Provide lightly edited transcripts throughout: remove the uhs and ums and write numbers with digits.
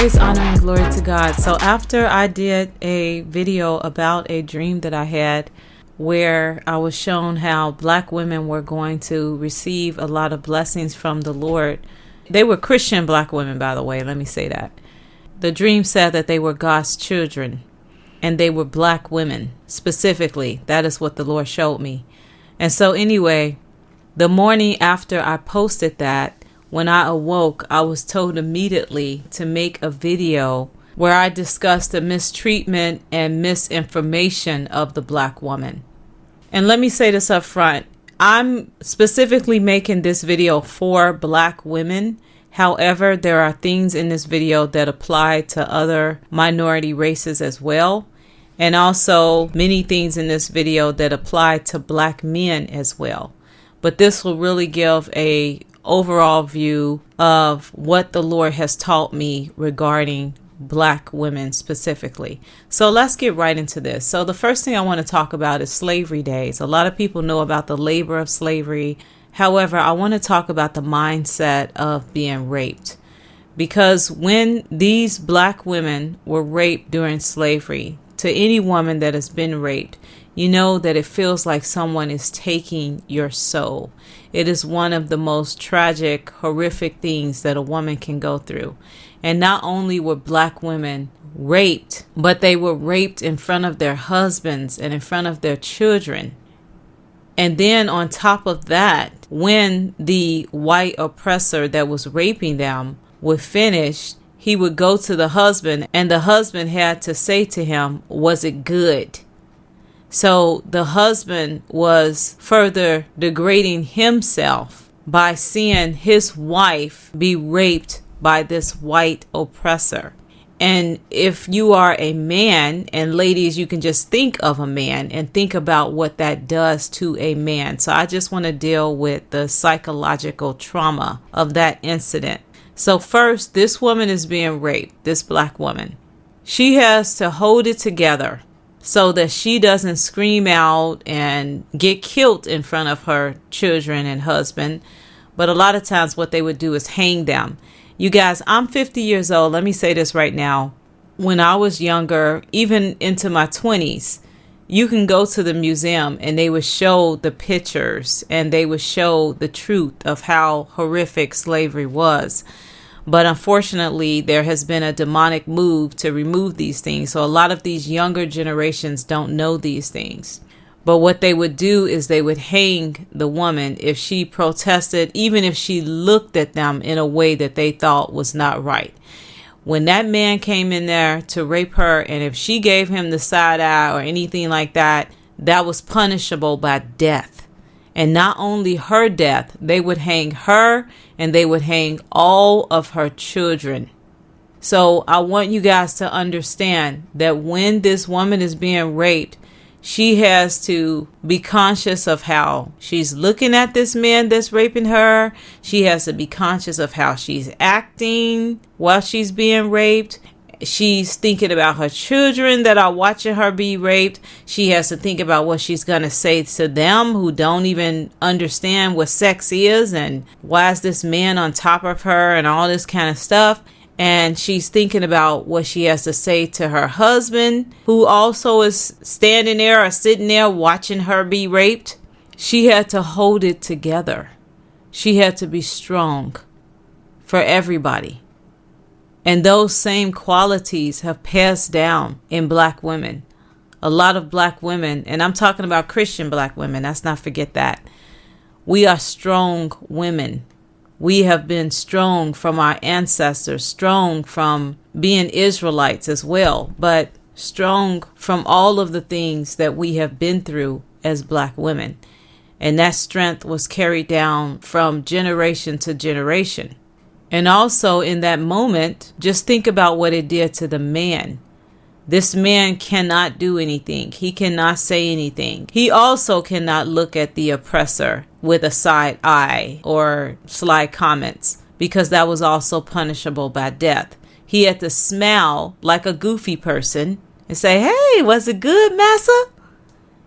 Praise, honor, and glory to God. So after I did a video about a dream that I had where I was shown how black women were going to receive a lot of blessings from the Lord. They were Christian black women, by the way, let me say that. The dream said that they were God's children and they were black women specifically. That is what the Lord showed me. And so anyway, the morning after I posted that, when I awoke, I was told immediately to make a video where I discussed the mistreatment and misinformation of the black woman. And let me say this up front. I'm specifically making this video for black women. However, there are things in this video that apply to other minority races as well. And also many things in this video that apply to black men as well. But this will really give a overall view of what the Lord has taught me regarding black women specifically. So let's get right into this. So the first thing I want to talk about is slavery days. A lot of people know about the labor of slavery. However, I want to talk about the mindset of being raped. Because when these black women were raped during slavery, to any woman that has been raped, you know that it feels like someone is taking your soul. It is one of the most tragic, horrific things that a woman can go through. And not only were black women raped, but they were raped in front of their husbands and in front of their children. And then on top of that, when the white oppressor that was raping them would finish, he would go to the husband and the husband had to say to him, "Was it good?" So the husband was further degrading himself by seeing his wife be raped by this white oppressor. And if you are a man, and ladies, you can just think of a man and think about what that does to a man. So I just want to deal with the psychological trauma of that incident. So first, this woman is being raped, this black woman. She has to hold it together so that she doesn't scream out and get killed in front of her children and husband. But a lot of times what they would do is hang them. You guys, I'm 50 years old. Let me say this right now. When I was younger, even into my 20s, you can go to the museum and they would show the pictures and they would show the truth of how horrific slavery was. But unfortunately, there has been a demonic move to remove these things. So a lot of these younger generations don't know these things. But what they would do is they would hang the woman if she protested, even if she looked at them in a way that they thought was not right. When that man came in there to rape her, and if she gave him the side eye or anything like that, that was punishable by death. And not only her death, they would hang her and they would hang all of her children. So I want you guys to understand that when this woman is being raped, she has to be conscious of how she's looking at this man that's raping her. She has to be conscious of how she's acting while she's being raped. She's thinking about her children that are watching her be raped. She has to think about what she's going to say to them who don't even understand what sex is and why is this man on top of her and all this kind of stuff. And she's thinking about what she has to say to her husband, who also is standing there or sitting there watching her be raped. She had to hold it together. She had to be strong for everybody. And those same qualities have passed down in black women. A lot of black women, and I'm talking about Christian black women, let's not forget that. We are strong women. We have been strong from our ancestors, strong from being Israelites as well, but strong from all of the things that we have been through as black women. And that strength was carried down from generation to generation. And also in that moment, just think about what it did to the man. This man cannot do anything. He cannot say anything. He also cannot look at the oppressor with a side eye or sly comments, because that was also punishable by death. He had to smile like a goofy person and say, "Hey, was it good, massa?"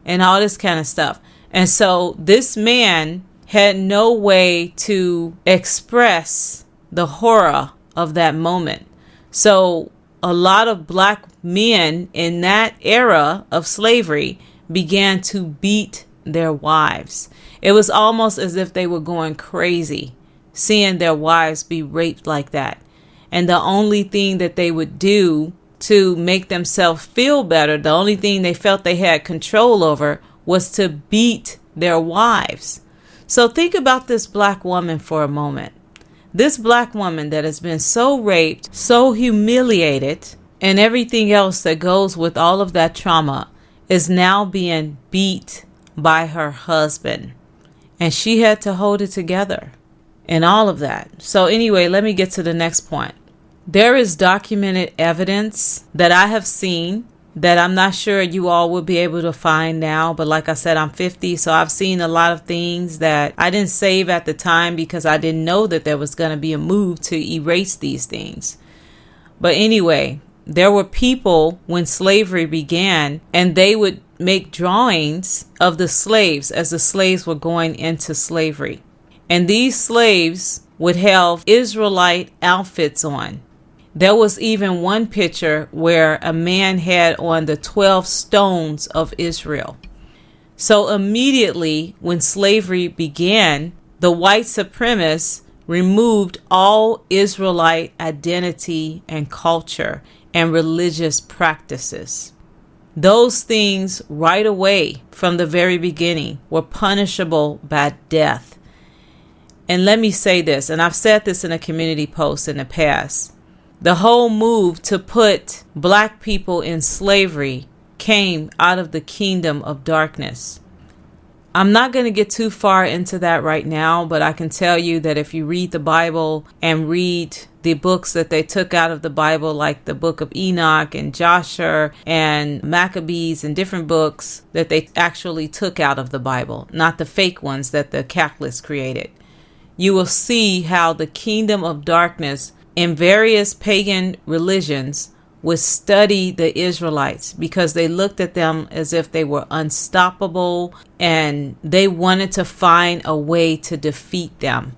And all this kind of stuff. And so this man had no way to express the horror of that moment. So a lot of black men in that era of slavery began to beat their wives. It was almost as if they were going crazy seeing their wives be raped like that. And the only thing that they would do to make themselves feel better, the only thing they felt they had control over, was to beat their wives. So think about this black woman for a moment. This black woman that has been so raped, so humiliated, and everything else that goes with all of that trauma is now being beat by her husband. And she had to hold it together and all of that. So anyway, let me get to the next point. There is documented evidence that I have seen that I'm not sure you all will be able to find now. But like I said, I'm 50, so I've seen a lot of things that I didn't save at the time because I didn't know that there was going to be a move to erase these things. But anyway, there were people when slavery began, and they would make drawings of the slaves as the slaves were going into slavery. And these slaves would have Israelite outfits on. There was even one picture where a man had on the 12 stones of Israel. So immediately when slavery began, the white supremacists removed all Israelite identity and culture and religious practices. Those things right away from the very beginning were punishable by death. And let me say this, and I've said this in a community post in the past. The whole move to put black people in slavery came out of the kingdom of darkness. I'm not going to get too far into that right now, but I can tell you that if you read the Bible and read the books that they took out of the Bible, like the book of Enoch and Joshua and Maccabees and different books that they actually took out of the Bible, not the fake ones that the Catholics created, you will see how the kingdom of darkness in various pagan religions would study the Israelites because they looked at them as if they were unstoppable and they wanted to find a way to defeat them.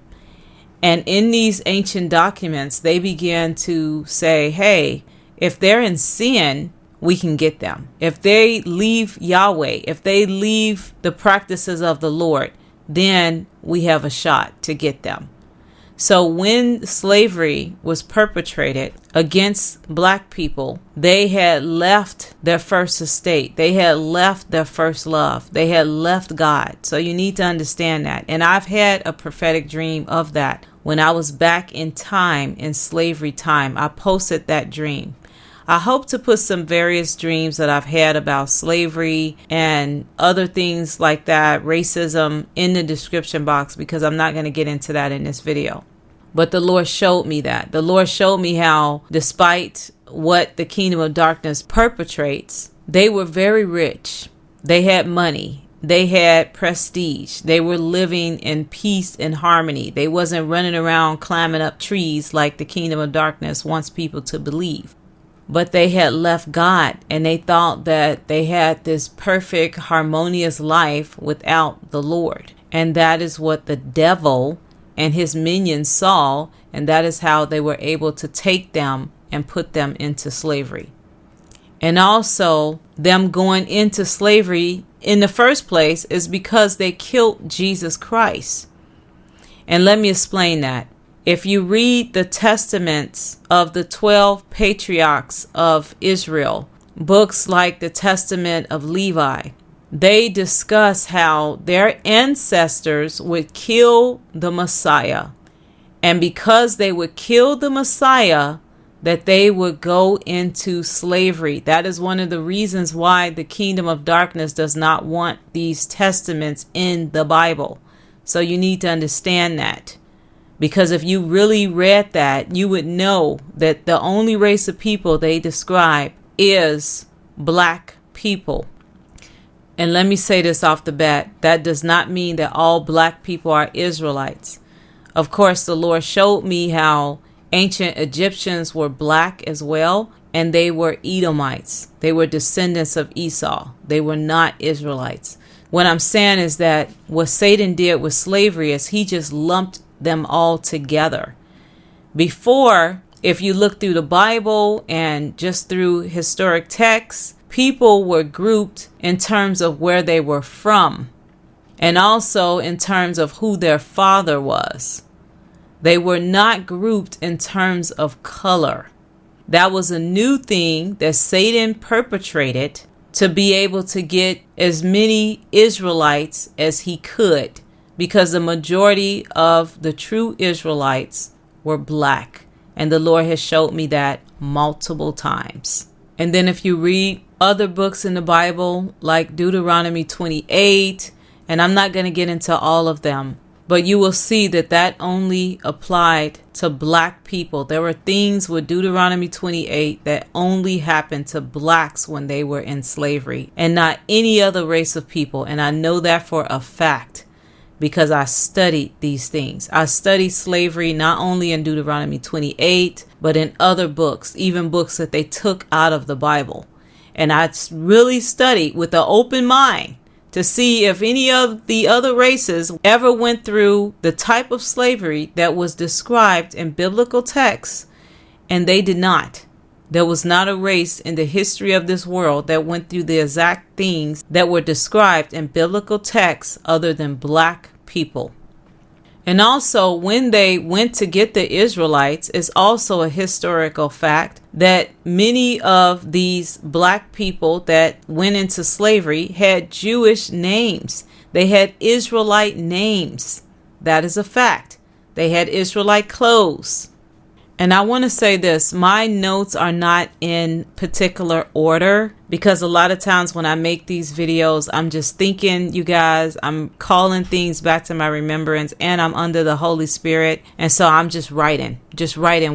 And in these ancient documents, they began to say, hey, if they're in sin, we can get them. If they leave Yahweh, if they leave the practices of the Lord, then we have a shot to get them. So when slavery was perpetrated against black people, they had left their first estate. They had left their first love. They had left God. So you need to understand that. And I've had a prophetic dream of that. When I was back in time, in slavery time, I posted that dream. I hope to put some various dreams that I've had about slavery and other things like that, racism, in the description box, because I'm not going to get into that in this video. But the Lord showed me that. The Lord showed me how, despite what the kingdom of darkness perpetrates, they were very rich. They had money. They had prestige. They were living in peace and harmony. They wasn't running around climbing up trees like the kingdom of darkness wants people to believe. But they had left God, and they thought that they had this perfect, harmonious life without the Lord. And that is what the devil and his minions saw, and that is how they were able to take them and put them into slavery. And also, them going into slavery in the first place is because they killed Jesus Christ. And let me explain that. If you read the testaments of the 12 patriarchs of Israel, books like the Testament of Levi, they discuss how their ancestors would kill the Messiah. And because they would kill the Messiah, that they would go into slavery. That is one of the reasons why the kingdom of darkness does not want these testaments in the Bible. So you need to understand that. Because if you really read that, you would know that the only race of people they describe is black people. And let me say this off the bat, that does not mean that all black people are Israelites. Of course, the Lord showed me how ancient Egyptians were black as well, and they were Edomites. They were descendants of Esau. They were not Israelites. What I'm saying is that what Satan did with slavery is he just lumped them all together. Before, if you look through the Bible and just through historic texts, people were grouped in terms of where they were from and also in terms of who their father was. They were not grouped in terms of color. That was a new thing that Satan perpetrated to be able to get as many Israelites as he could, because the majority of the true Israelites were black. And the Lord has showed me that multiple times. And then if you read other books in the Bible, like Deuteronomy 28, and I'm not going to get into all of them, but you will see that that only applied to black people. There were things with Deuteronomy 28 that only happened to blacks when they were in slavery and not any other race of people. And I know that for a fact because I studied these things. I studied slavery not only in Deuteronomy 28, but in other books, even books that they took out of the Bible. And I really studied with an open mind to see if any of the other races ever went through the type of slavery that was described in biblical texts, and they did not. There was not a race in the history of this world that went through the exact things that were described in biblical texts other than black people. And also, when they went to get the Israelites, it's also a historical fact that many of these black people that went into slavery had Jewish names. They had Israelite names. That is a fact. They had Israelite clothes. And I want to say this, my notes are not in particular order because a lot of times when I make these videos, I'm just thinking, you guys, I'm calling things back to my remembrance and I'm under the Holy Spirit. And so I'm just writing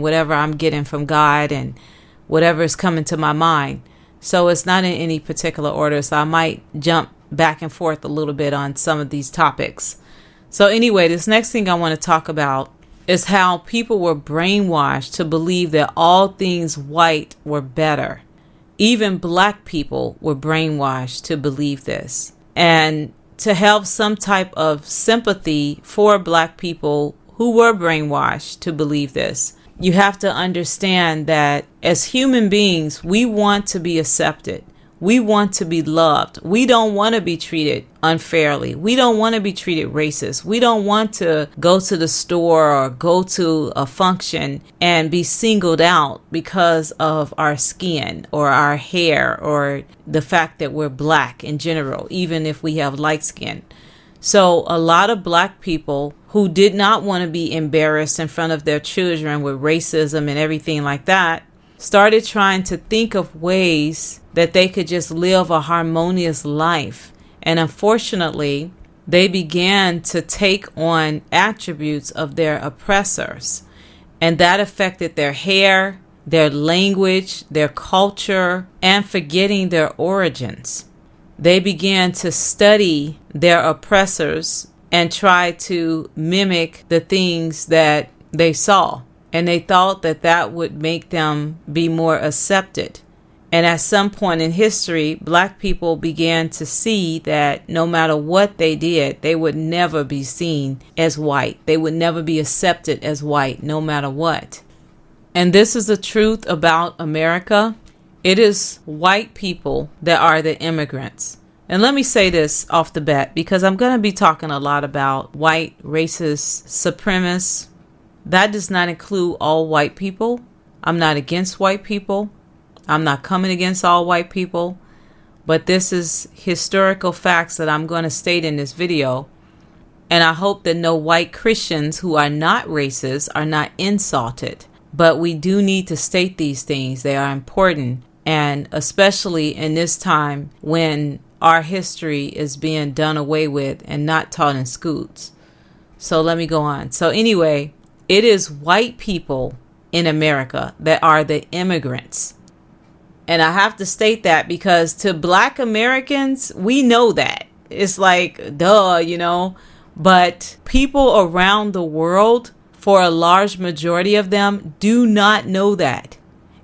whatever I'm getting from God and whatever is coming to my mind. So it's not in any particular order. So I might jump back and forth a little bit on some of these topics. So anyway, this next thing I want to talk about is how people were brainwashed to believe that all things white were better. Even black people were brainwashed to believe this. And to have some type of sympathy for black people who were brainwashed to believe this, you have to understand that as human beings, we want to be accepted. We want to be loved. We don't want to be treated unfairly. We don't want to be treated racist. We don't want to go to the store or go to a function and be singled out because of our skin or our hair or the fact that we're black in general, even if we have light skin. So a lot of black people who did not want to be embarrassed in front of their children with racism and everything like that started trying to think of ways that they could just live a harmonious life. And unfortunately, they began to take on attributes of their oppressors. And that affected their hair, their language, their culture, and forgetting their origins. They began to study their oppressors and try to mimic the things that they saw. And they thought that that would make them be more accepted. And at some point in history, black people began to see that no matter what they did, they would never be seen as white. They would never be accepted as white, no matter what. And this is the truth about America. It is white people that are the immigrants. And let me say this off the bat, because I'm going to be talking a lot about white racist supremacists. That does not include all white people. I'm not against white people. I'm not coming against all white people. But this is historical facts that I'm going to state in this video. And I hope that no white Christians who are not racist are not insulted. But we do need to state these things. They are important. And especially in this time when our history is being done away with and not taught in schools. So let me go on. So anyway, it is white people in America that are the immigrants. And I have to state that because to black Americans, we know that. It's like, duh, you know. But people around the world, for a large majority of them, do not know that.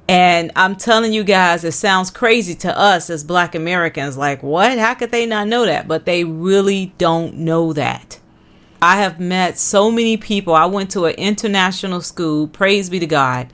And I'm telling you guys, it sounds crazy to us as black Americans. Like, what? How could they not know that? But they really don't know that. I have met so many people. I went to an international school, praise be to God,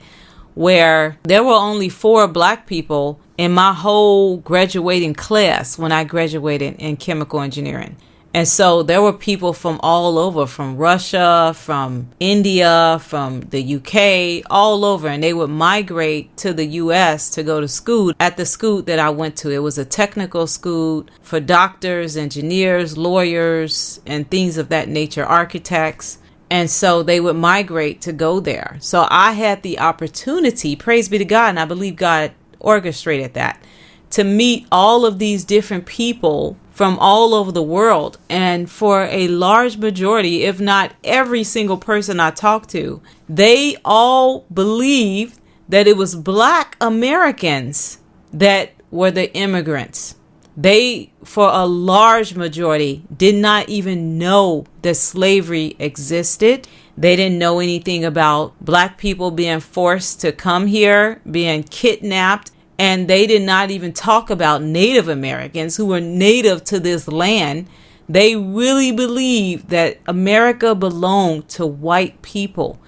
where there were only 4 black people in my whole graduating class when I graduated in chemical engineering. And so there were people from all over, from Russia, from India, from the UK, all over. And they would migrate to the US to go to school at the school that I went to. It was a technical school for doctors, engineers, lawyers, and things of that nature, architects. And so they would migrate to go there. So I had the opportunity, praise be to God, and I believe God orchestrated that, to meet all of these different people from all over the world. And for a large majority, if not every single person I talked to, they all believed that it was black Americans that were the immigrants. They, for a large majority, did not even know that slavery existed. They didn't know anything about black people being forced to come here, being kidnapped. And they did not even talk about Native Americans who were native to this land. They really believed that America belonged to white people.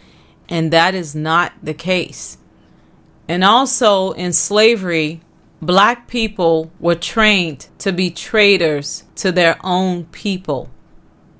And that is not the case. And also in slavery, black people were trained to be traitors to their own people.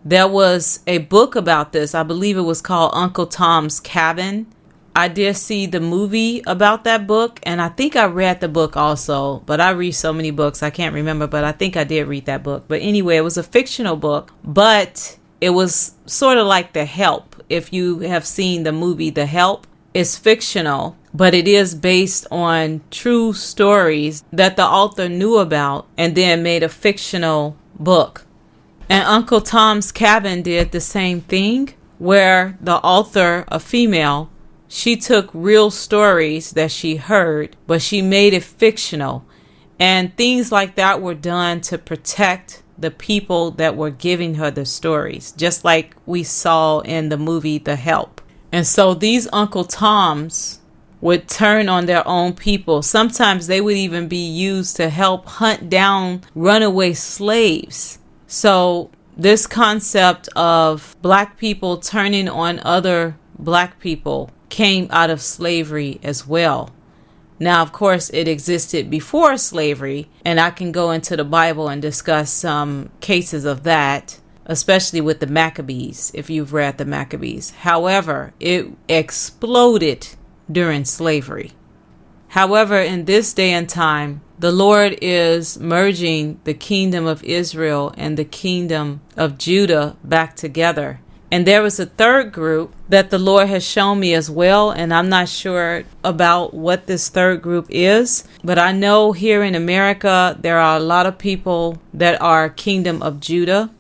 There was a book about this. I believe it was called Uncle Tom's Cabin. I did see the movie about that book, and I think I read the book also, but I read so many books I can't remember, but I think I did read that book. But anyway, it was a fictional book, but it was sort of like The Help. If you have seen the movie The Help, it's fictional, but it is based on true stories that the author knew about and then made a fictional book. And Uncle Tom's Cabin did the same thing, where the author, a female, she took real stories that she heard, but she made it fictional. And things like that were done to protect the people that were giving her the stories, just like we saw in the movie The Help. And so these Uncle Toms would turn on their own people. Sometimes they would even be used to help hunt down runaway slaves. So this concept of black people turning on other black people came out of slavery as well. Now, of course, it existed before slavery, and I can go into the Bible and discuss some cases of that, especially with the Maccabees, if you've read the Maccabees. However, it exploded during slavery. However, in this day and time, the Lord is merging the kingdom of Israel and the kingdom of Judah back together. And there was a third group that the Lord has shown me as well. And I'm not sure about what this third group is. But I know here in America, there are a lot of people that are kingdom of Judah.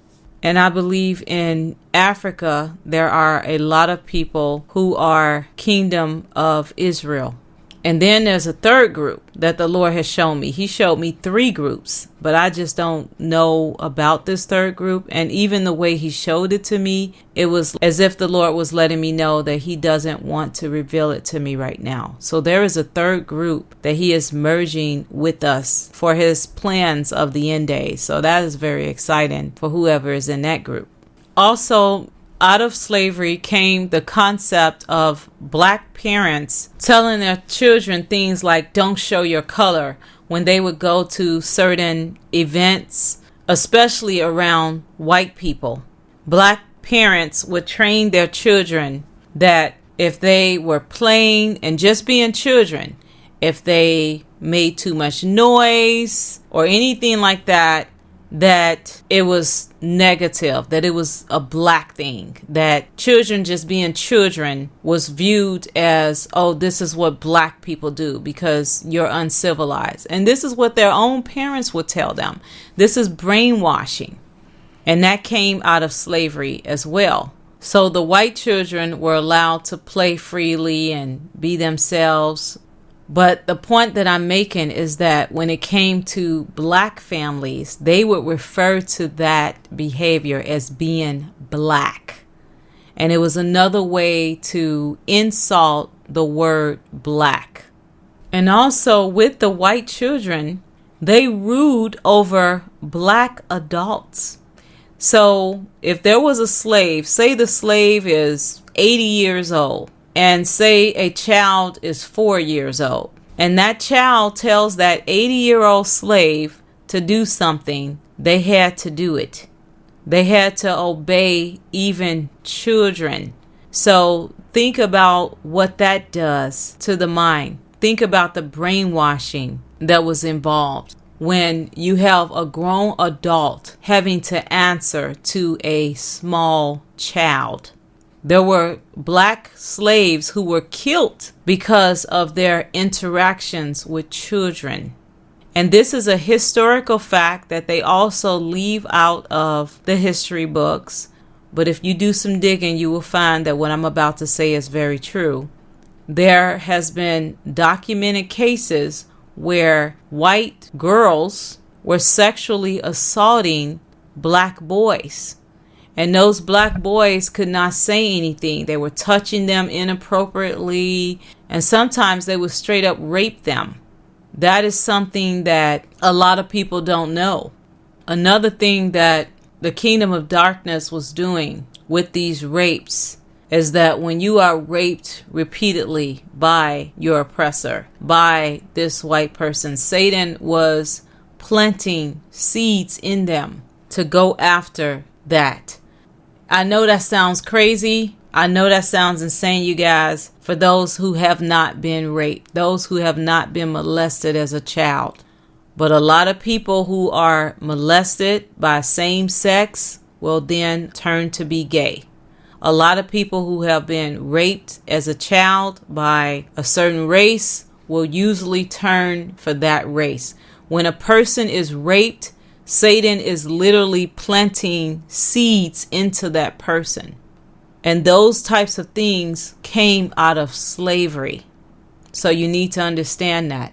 And I believe in Africa, there are a lot of people who are kingdom of Israel. And then there's a third group that the Lord has shown me. He showed me 3 groups, but I just don't know about this third group. And even the way he showed it to me, it was as if the Lord was letting me know that he doesn't want to reveal it to me right now. So there is a third group that he is merging with us for his plans of the end days. So that is very exciting for whoever is in that group. Also, out of slavery came the concept of black parents telling their children things like, don't show your color, when they would go to certain events, especially around white people. Black parents would train their children that if they were playing and just being children, if they made too much noise or anything like that, that it was negative, that it was a black thing, that children just being children was viewed as, oh, this is what black people do because you're uncivilized. And this is what their own parents would tell them. This is brainwashing. And that came out of slavery as well. So the white children were allowed to play freely and be themselves. But the point that I'm making is that when it came to black families, they would refer to that behavior as being black. And it was another way to insult the word black. And also with the white children, they ruled over black adults. So if there was a slave, say the slave is 80 years old, and say a child is 4 years old, and that child tells that 80-year-old slave to do something, they had to do it. They had to obey even children. So think about what that does to the mind. Think about the brainwashing that was involved when you have a grown adult having to answer to a small child. There were black slaves who were killed because of their interactions with children. And this is a historical fact that they also leave out of the history books. But if you do some digging, you will find that what I'm about to say is very true. There has been documented cases where white girls were sexually assaulting black boys. And those black boys could not say anything. They were touching them inappropriately, and sometimes they would straight up rape them. That is something that a lot of people don't know. Another thing that the kingdom of darkness was doing with these rapes is that when you are raped repeatedly by your oppressor, by this white person, Satan was planting seeds in them to go after that. I know that sounds crazy. I know that sounds insane, you guys, for those who have not been raped, those who have not been molested as a child. But a lot of people who are molested by same sex will then turn to be gay. A lot of people who have been raped as a child by a certain race will usually turn for that race. When a person is raped, Satan is literally planting seeds into that person. And those types of things came out of slavery. So you need to understand that.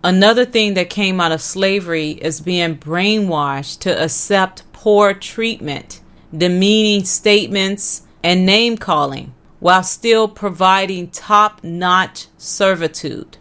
Another thing that came out of slavery is being brainwashed to accept poor treatment, demeaning statements, and name calling, while still providing top-notch servitude.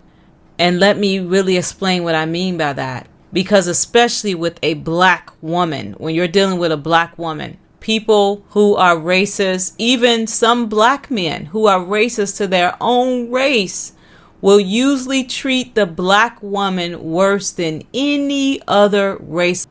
And let me really explain what I mean by that. Because especially with a black woman, when you're dealing with a black woman, people who are racist, even some black men who are racist to their own race, will usually treat the black woman worse than any other race.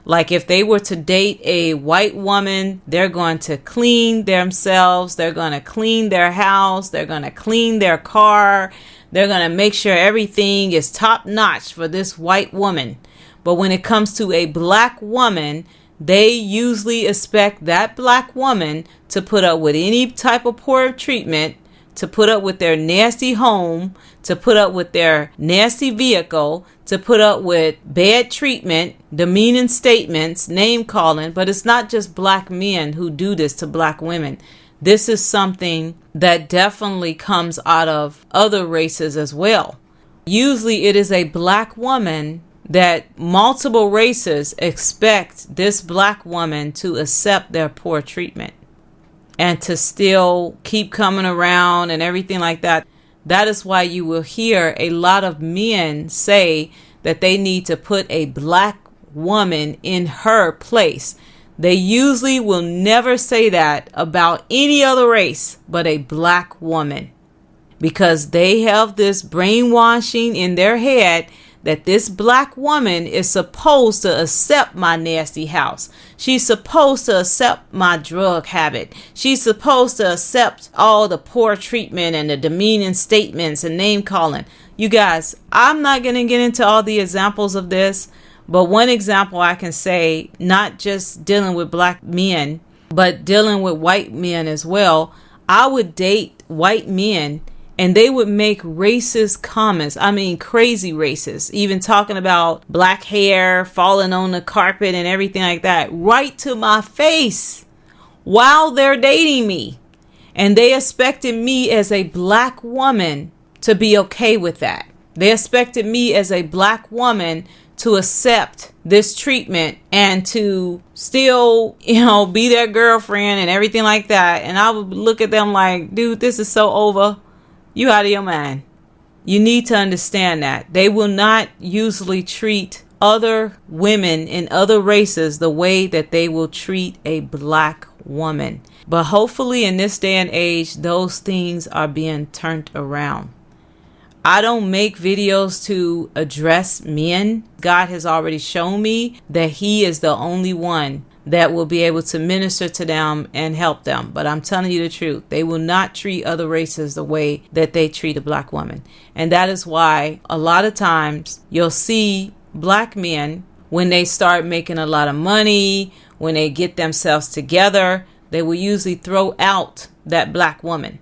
Like if they were to date a white woman, they're going to clean themselves, they're going to clean their house, they're going to clean their car, they're going to make sure everything is top notch for this white woman. But when it comes to a black woman, they usually expect that black woman to put up with any type of poor treatment, to put up with their nasty home, to put up with their nasty vehicle, to put up with bad treatment, demeaning statements, name calling. But it's not just black men who do this to black women. This is something that definitely comes out of other races as well. Usually it is a black woman that multiple races expect this black woman to accept their poor treatment and to still keep coming around and everything like that. That is why you will hear a lot of men say that they need to put a black woman in her place. They usually will never say that about any other race but a black woman, because they have this brainwashing in their head that this black woman is supposed to accept my nasty house. She's supposed to accept my drug habit. She's supposed to accept all the poor treatment and the demeaning statements and name calling. You guys, I'm not going to get into all the examples of this, but one example I can say, not just dealing with black men, but dealing with white men as well. I would date white men and they would make racist comments. I mean, crazy racist, even talking about black hair falling on the carpet and everything like that, right to my face while they're dating me. And they expected me as a black woman to be okay with that. They expected me as a black woman to accept this treatment and to still, be their girlfriend and everything like that. And I would look at them like, dude, this is so over. You out of your mind. You need to understand that they will not usually treat other women in other races the way that they will treat a black woman. But hopefully in this day and age, those things are being turned around. I don't make videos to address men. God has already shown me that He is the only one that will be able to minister to them and help them. But I'm telling you the truth, they will not treat other races the way that they treat a black woman. And that is why a lot of times you'll see black men, when they start making a lot of money, when they get themselves together, they will usually throw out that black woman.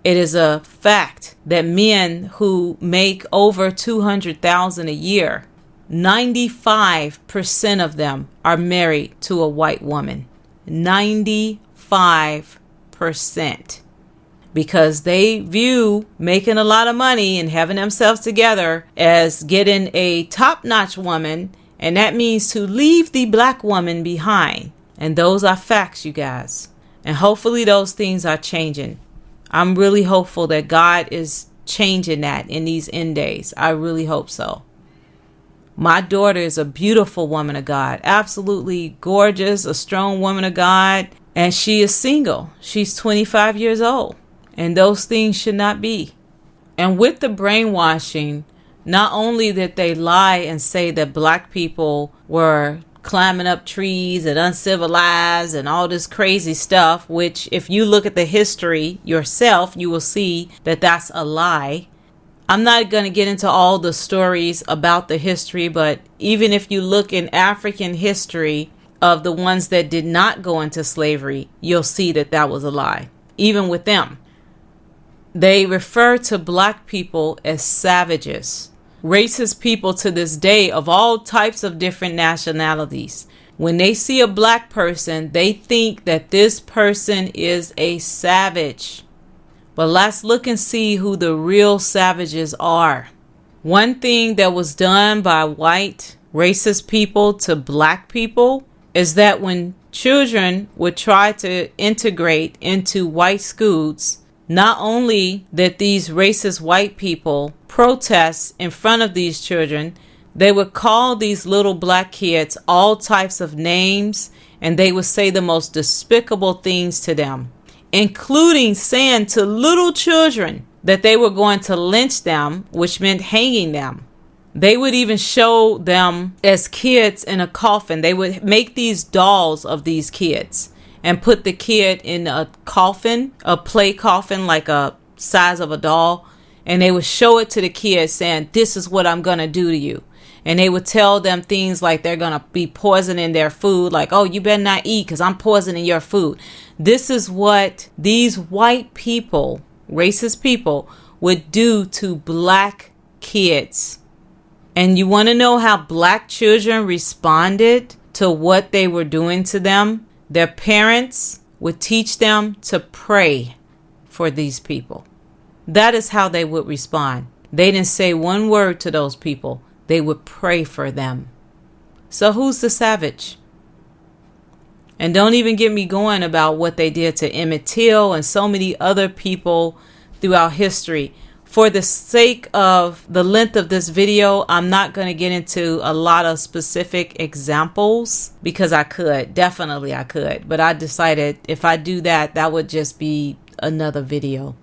It is a fact that men who make over $200,000 a year, 95% of them are married to a white woman. 95%. Because they view making a lot of money and having themselves together as getting a top-notch woman, and that means to leave the black woman behind. And those are facts, you guys. And hopefully those things are changing. I'm really hopeful that God is changing that in these end days. I really hope so. My daughter is a beautiful woman of God, absolutely gorgeous, a strong woman of God, and she is single. She's 25 years old, and those things should not be. And with the brainwashing, not only that they lie and say that black people were climbing up trees and uncivilized and all this crazy stuff, which if you look at the history yourself, you will see that that's a lie. I'm not going to get into all the stories about the history, but even if you look in African history of the ones that did not go into slavery, you'll see that that was a lie. Even with them, they refer to black people as savages. Racist people to this day of all types of different nationalities. When they see a black person, they think that this person is a savage. But let's look and see who the real savages are. One thing that was done by white racist people to black people is that when children would try to integrate into white schools, not only that these racist white people protest in front of these children, they would call these little black kids all types of names, and they would say the most despicable things to them, including saying to little children that they were going to lynch them, which meant hanging them. They would even show them as kids in a coffin. They would make these dolls of these kids and put the kid in a coffin, a play coffin, like a size of a doll. And they would show it to the kids saying, this is what I'm going to do to you. And they would tell them things like they're going to be poisoning their food. Like, oh, you better not eat because I'm poisoning your food. This is what these white people, racist people, would do to black kids. And you want to know how black children responded to what they were doing to them? Their parents would teach them to pray for these people. That is how they would respond. They didn't say one word to those people. They would pray for them. So who's the savage? And don't even get me going about what they did to Emmett Till and so many other people throughout history. For the sake of the length of this video, I'm not going to get into a lot of specific examples because I could. Definitely I could. But I decided if I do that, that would just be another video.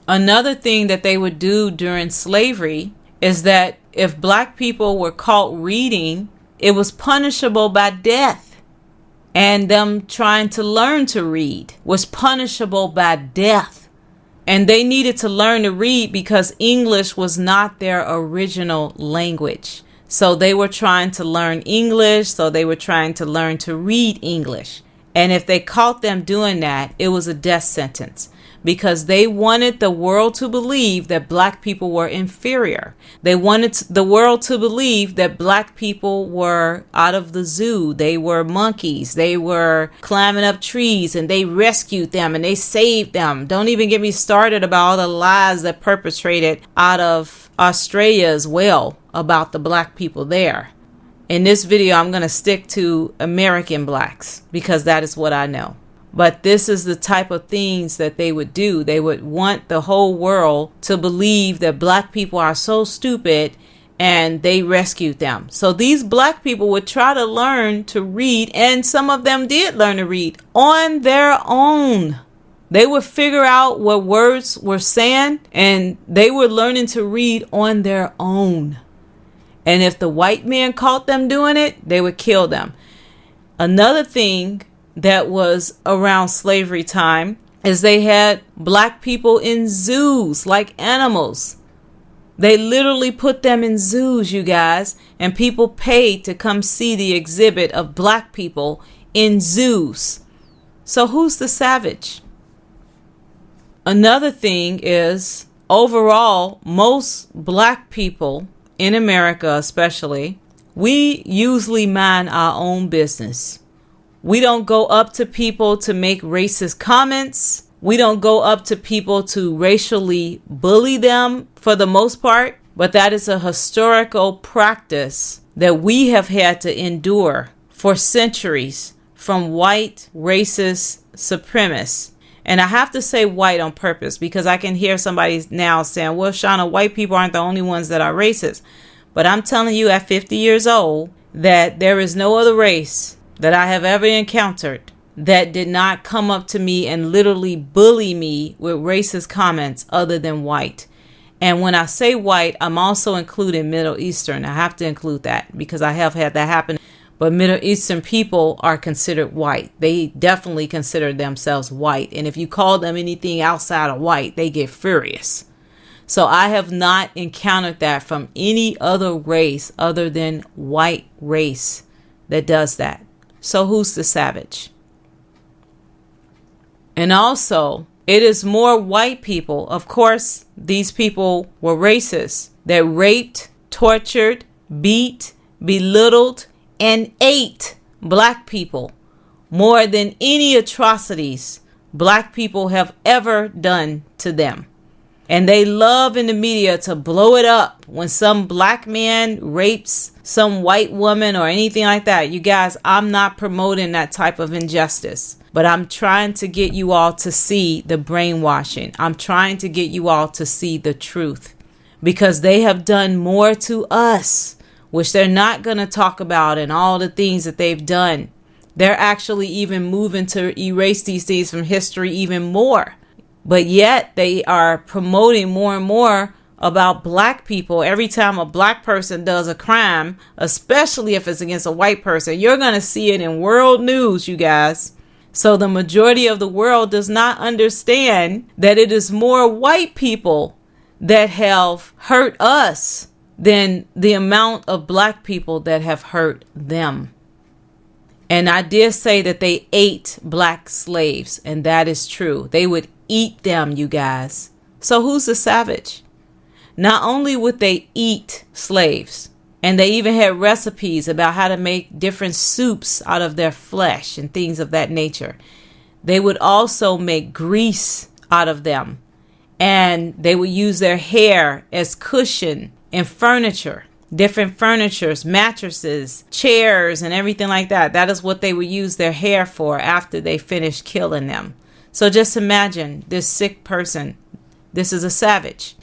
Another thing that they would do during slavery is that if black people were caught reading, it was punishable by death. And them trying to learn to read was punishable by death. And they needed to learn to read because English was not their original language. So they were trying to learn English. So they were trying to learn to read English. And if they caught them doing that, it was a death sentence. Because they wanted the world to believe that black people were inferior. They wanted the world to believe that black people were out of the zoo. They were monkeys. They were climbing up trees and they rescued them and they saved them. Don't even get me started about all the lies that perpetrated out of Australia as well about the black people there. In this video, I'm going to stick to American blacks because that is what I know. But this is the type of things that they would do. They would want the whole world to believe that black people are so stupid and they rescued them. So these black people would try to learn to read, and some of them did learn to read on their own. They would figure out what words were saying, and they were learning to read on their own. And if the white men caught them doing it, they would kill them. Another thing that was around slavery time is they had black people in zoos like animals. They literally put them in zoos, you guys, and people paid to come see the exhibit of black people in zoos. So who's the savage? Another thing is, overall, most black people in America especially, we usually mind our own business. We don't go up to people to make racist comments. We don't go up to people to racially bully them for the most part, but that is a historical practice that we have had to endure for centuries from white racist supremacists. And I have to say white on purpose because I can hear somebody now saying, well, Shauna, white people aren't the only ones that are racist. But I'm telling you at 50 years old that there is no other race that I have ever encountered that did not come up to me and literally bully me with racist comments other than white. And when I say white, I'm also including Middle Eastern. I have to include that because I have had that happen. But Middle Eastern people are considered white. They definitely consider themselves white. And if you call them anything outside of white, they get furious. So I have not encountered that from any other race other than white race that does that. So who's the savage? And also, it is more white people. Of course, these people were racist that raped, tortured, beat, belittled, and ate black people more than any atrocities black people have ever done to them. And they love in the media to blow it up when some black man rapes some white woman or anything like that. You guys, I'm not promoting that type of injustice, but I'm trying to get you all to see the brainwashing. I'm trying to get you all to see the truth because they have done more to us, which they're not going to talk about, and all the things that they've done. They're actually even moving to erase these things from history even more. But yet they are promoting more and more about black people. Every time a black person does a crime, especially if it's against a white person, you're going to see it in world news, you guys. So the majority of the world does not understand that it is more white people that have hurt us than the amount of black people that have hurt them. And I did say that they ate black slaves, and that is true. They would eat them, you guys. So who's the savage? Not only would they eat slaves, and they even had recipes about how to make different soups out of their flesh and things of that nature. They would also make grease out of them, and they would use their hair as cushion and furniture, different furnitures, mattresses, chairs, and everything like that. That is what they would use their hair for after they finished killing them. So just imagine this sick person. This is a savage.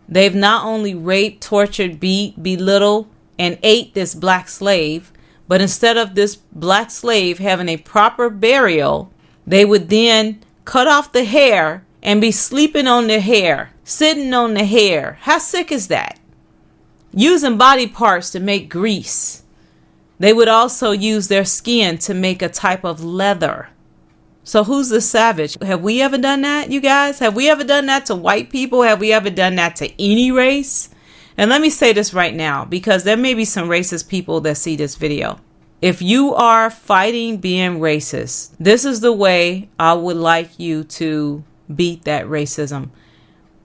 They've not only raped, tortured, beat, belittled, and ate this black slave, but instead of this black slave having a proper burial, they would then cut off the hair and be sleeping on the hair, sitting on the hair. How sick is that? Using body parts to make grease. They would also use their skin to make a type of leather. So who's the savage? Have we ever done that, you guys? Have we ever done that to white people? Have we ever done that to any race? And let me say this right now, because there may be some racist people that see this video. If you are fighting being racist, this is the way I would like you to beat that racism.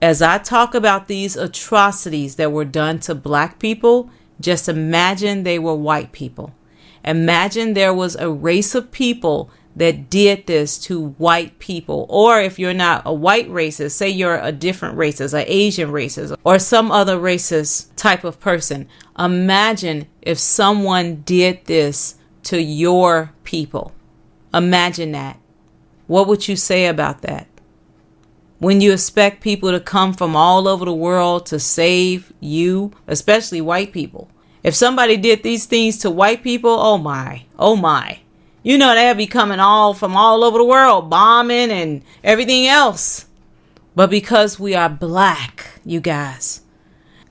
As I talk about these atrocities that were done to black people, just imagine they were white people. Imagine there was a race of people that did this to white people. Or if you're not a white racist, say you're a different racist, an Asian racist, or some other racist type of person. Imagine if someone did this to your people. Imagine that. What would you say about that? When you expect people to come from all over the world to save you, especially white people. If somebody did these things to white people, oh my. You know, they'd be coming all from all over the world, bombing and everything else. But because we are black, you guys,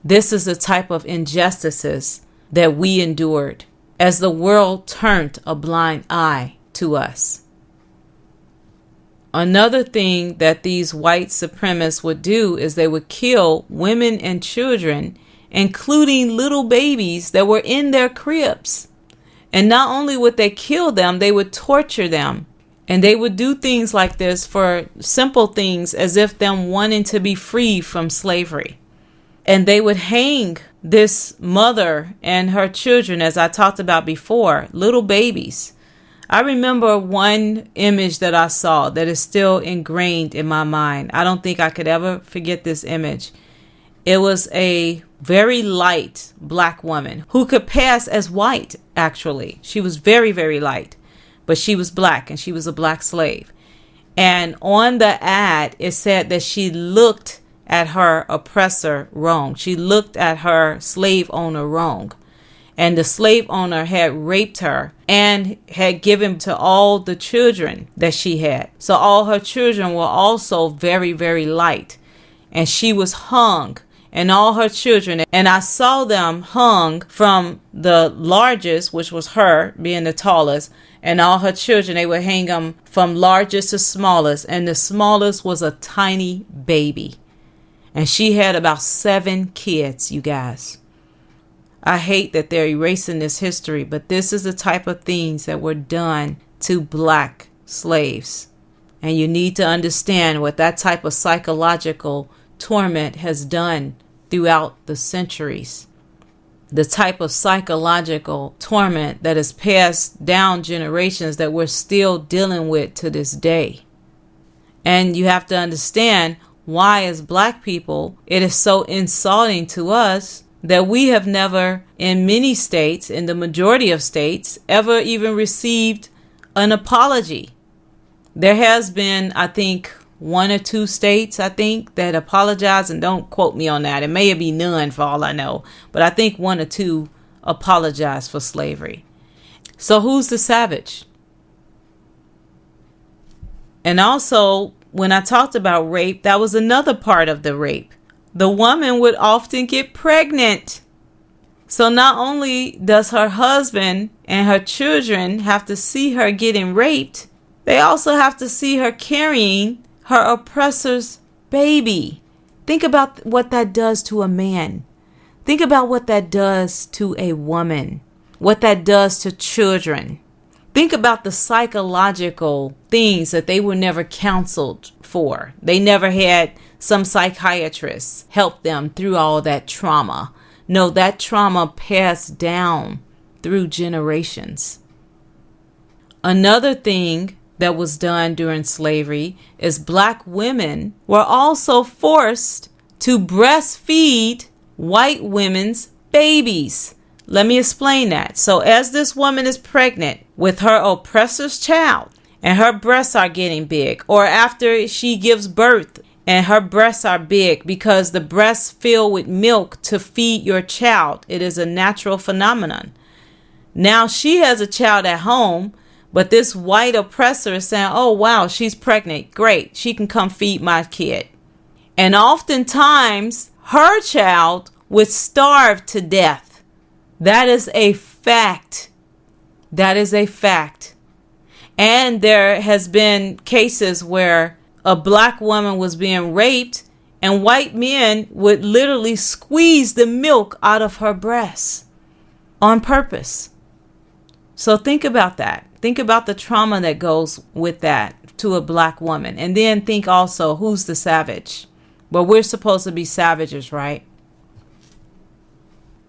this is the type of injustices that we endured as the world turned a blind eye to us. Another thing that these white supremacists would do is they would kill women and children, including little babies that were in their cribs. And not only would they kill them, they would torture them. And they would do things like this for simple things as if them wanting to be free from slavery. And they would hang this mother and her children, as I talked about before, little babies. I remember one image that I saw that is still ingrained in my mind. I don't think I could ever forget this image. It was a very light black woman who could pass as white, actually. She was very, very light, but she was black and she was a black slave. And on the ad, it said that she looked at her oppressor wrong. She looked at her slave owner wrong. And the slave owner had raped her and had given to all the children that she had. So all her children were also very, very light. And she was hung, and all her children. And I saw them hung from the largest, which was her being the tallest, and all her children. They would hang them from largest to smallest. And the smallest was a tiny baby. And she had about 7 kids, you guys. I hate that they're erasing this history, but this is the type of things that were done to black slaves. And you need to understand what that type of psychological torment has done throughout the centuries. The type of psychological torment that has passed down generations that we're still dealing with to this day. And you have to understand why, as black people, it is so insulting to us that we have never, in many states, in the majority of states, ever even received an apology. There has been, I think, 1 or 2 states, that apologize, and don't quote me on that. It may be none for all I know, but I think 1 or 2 apologize for slavery. So who's the savage? And also, when I talked about rape, that was another part of the rape. The woman would often get pregnant. So not only does her husband and her children have to see her getting raped, they also have to see her carrying her oppressor's baby. Think about what that does to a man. Think about what that does to a woman, what that does to children. Think about the psychological things that they were never counseled for. They never had some psychiatrists help them through all that trauma. No, that trauma passed down through generations. Another thing that was done during slavery is black women were also forced to breastfeed white women's babies. Let me explain that. So as this woman is pregnant with her oppressor's child and her breasts are getting big, or after she gives birth and her breasts are big because the breasts fill with milk to feed your child, it is a natural phenomenon. Now she has a child at home, but this white oppressor is saying, oh, wow, she's pregnant. Great. She can come feed my kid. And oftentimes her child would starve to death. That is a fact. That is a fact. And there has been cases where a black woman was being raped and white men would literally squeeze the milk out of her breasts on purpose. So think about that. Think about the trauma that goes with that to a black woman. And then think also, who's the savage? Well, we're supposed to be savages, right?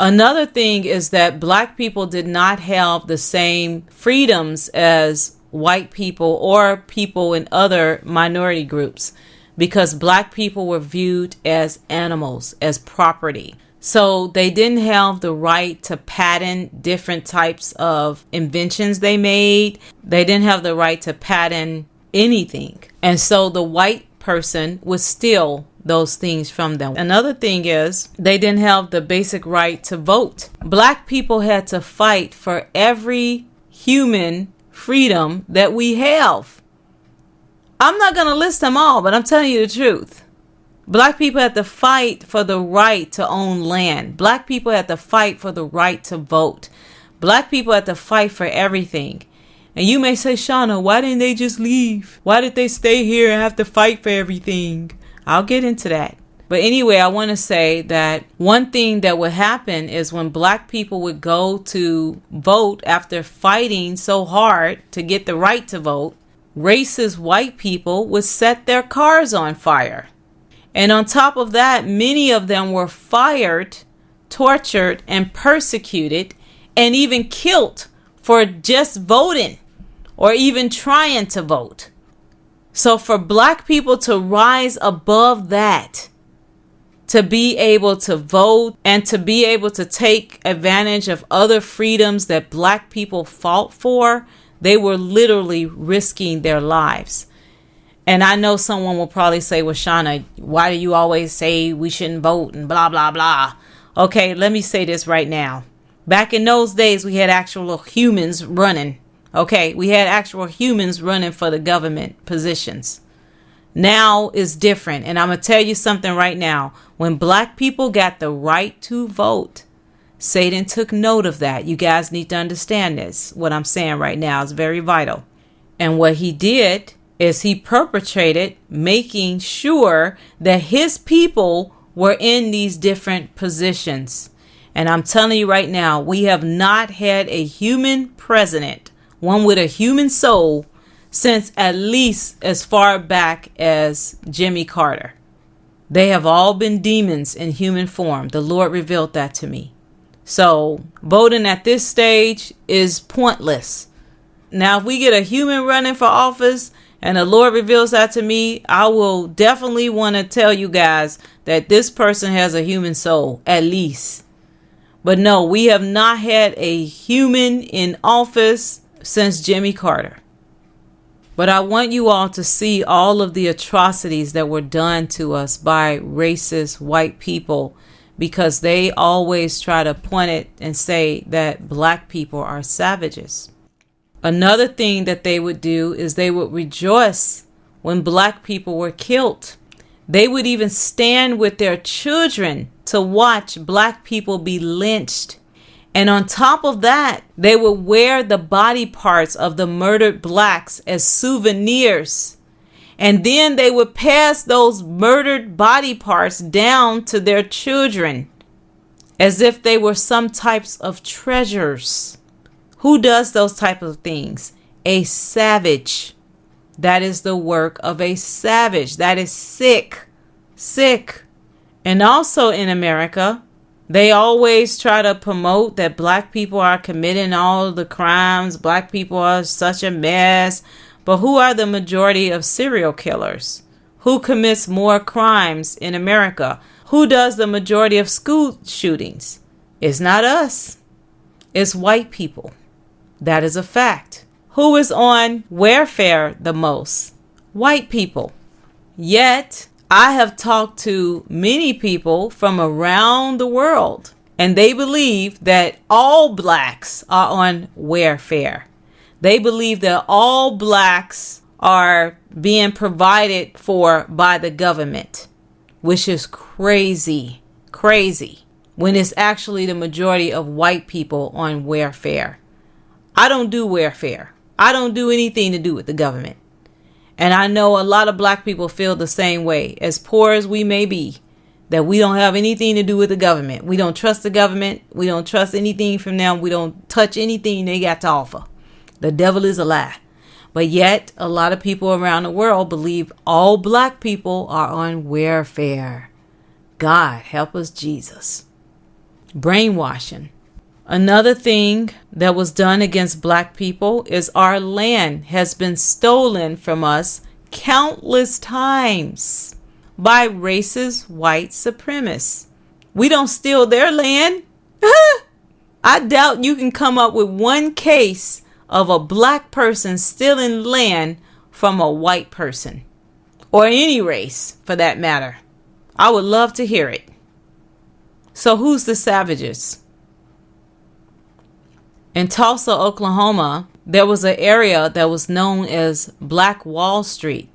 Another thing is that black people did not have the same freedoms as white people or people in other minority groups, because black people were viewed as animals, as property. So they didn't have the right to patent different types of inventions they made. They didn't have the right to patent anything. And so the white person would steal those things from them. Another thing is they didn't have the basic right to vote. Black people had to fight for every human freedom that we have. I'm not going to list them all, but I'm telling you the truth. Black people had to fight for the right to own land. Black people had to fight for the right to vote. Black people had to fight for everything. And you may say, Shauna, why didn't they just leave? Why did they stay here and have to fight for everything? I'll get into that. But anyway, I want to say that one thing that would happen is when black people would go to vote after fighting so hard to get the right to vote, racist white people would set their cars on fire. And on top of that, many of them were fired, tortured, and persecuted, and even killed for just voting or even trying to vote. So for black people to rise above that, to be able to vote and to be able to take advantage of other freedoms that black people fought for, they were literally risking their lives. And I know someone will probably say, well, Shauna, why do you always say we shouldn't vote and blah, blah, blah? Okay, let me say this right now. Back in those days, we had actual humans running. Okay, we had actual humans running for the government positions. Now is different. And I'm going to tell you something right now. When black people got the right to vote, Satan took note of that. You guys need to understand this. What I'm saying right now is very vital. And what he did is he perpetrated making sure that his people were in these different positions. And I'm telling you right now, we have not had a human president, one with a human soul, since at least as far back as Jimmy Carter. They have all been demons in human form. The Lord revealed that to me. So voting at this stage is pointless. Now, if we get a human running for office and the Lord reveals that to me, I will definitely want to tell you guys that this person has a human soul, at least. But no, we have not had a human in office since Jimmy Carter. But I want you all to see all of the atrocities that were done to us by racist white people, because they always try to point it and say that black people are savages. Another thing that they would do is they would rejoice when black people were killed. They would even stand with their children to watch black people be lynched. And on top of that, they would wear the body parts of the murdered blacks as souvenirs. And then they would pass those murdered body parts down to their children as if they were some types of treasures. Who does those type of things? A savage. That is the work of a savage. That is sick. Sick. And also in America, they always try to promote that black people are committing all the crimes. Black people are such a mess. But who are the majority of serial killers? Who commits more crimes in America? Who does the majority of school shootings? It's not us. It's white people. That is a fact. Who is on welfare the most? White people. Yet, I have talked to many people from around the world, and they believe that all blacks are on welfare. They believe that all blacks are being provided for by the government, which is crazy, when it's actually the majority of white people on welfare. I don't do welfare. I don't do anything to do with the government. And I know a lot of black people feel the same way, as poor as we may be, that we don't have anything to do with the government. We don't trust the government. We don't trust anything from them. We don't touch anything they got to offer. The devil is a lie. But yet, a lot of people around the world believe all black people are on welfare. God help us, Jesus. Brainwashing. Another thing that was done against black people is our land has been stolen from us countless times by racist white supremacists. We don't steal their land. I doubt you can come up with one case of a black person stealing land from a white person. or any race for that matter. I would love to hear it. So who's the savages? In Tulsa, Oklahoma, there was an area that was known as Black Wall Street.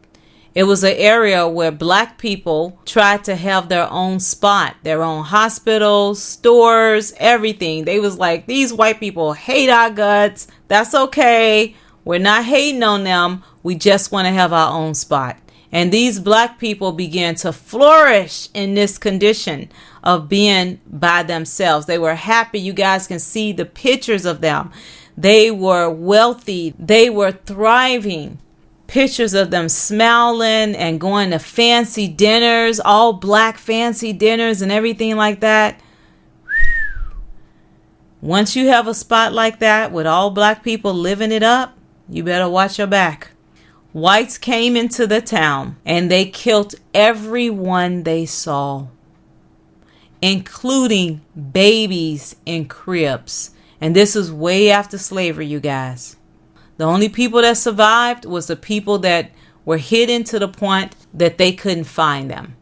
It was an area where black people tried to have their own spot, their own hospitals, stores, everything. They was like, these white people hate our guts. That's okay. We're not hating on them. We just want to have our own spot. And these black people began to flourish in this condition of being by themselves. They were happy. You guys can see the pictures of them. They were wealthy. They were thriving. Pictures of them smiling and going to fancy dinners, all black fancy dinners and everything like that. Once you have a spot like that with all black people living it up, you better watch your back. Whites came into the town and they killed everyone they saw, including babies in cribs. And this is way after slavery, you guys. The only people that survived was the people that were hidden to the point that they couldn't find them.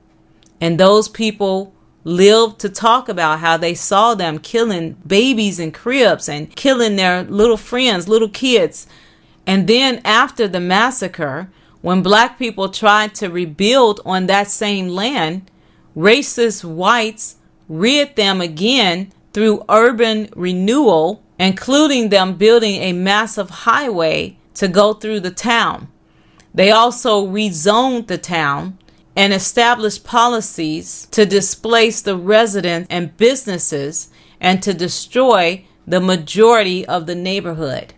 And those people lived to talk about how they saw them killing babies in cribs and killing their little friends, little kids. And then after the massacre, when black people tried to rebuild on that same land, racist whites rid them again through urban renewal, including them building a massive highway to go through the town. They also rezoned the town and established policies to displace the residents and businesses and to destroy the majority of the neighborhood.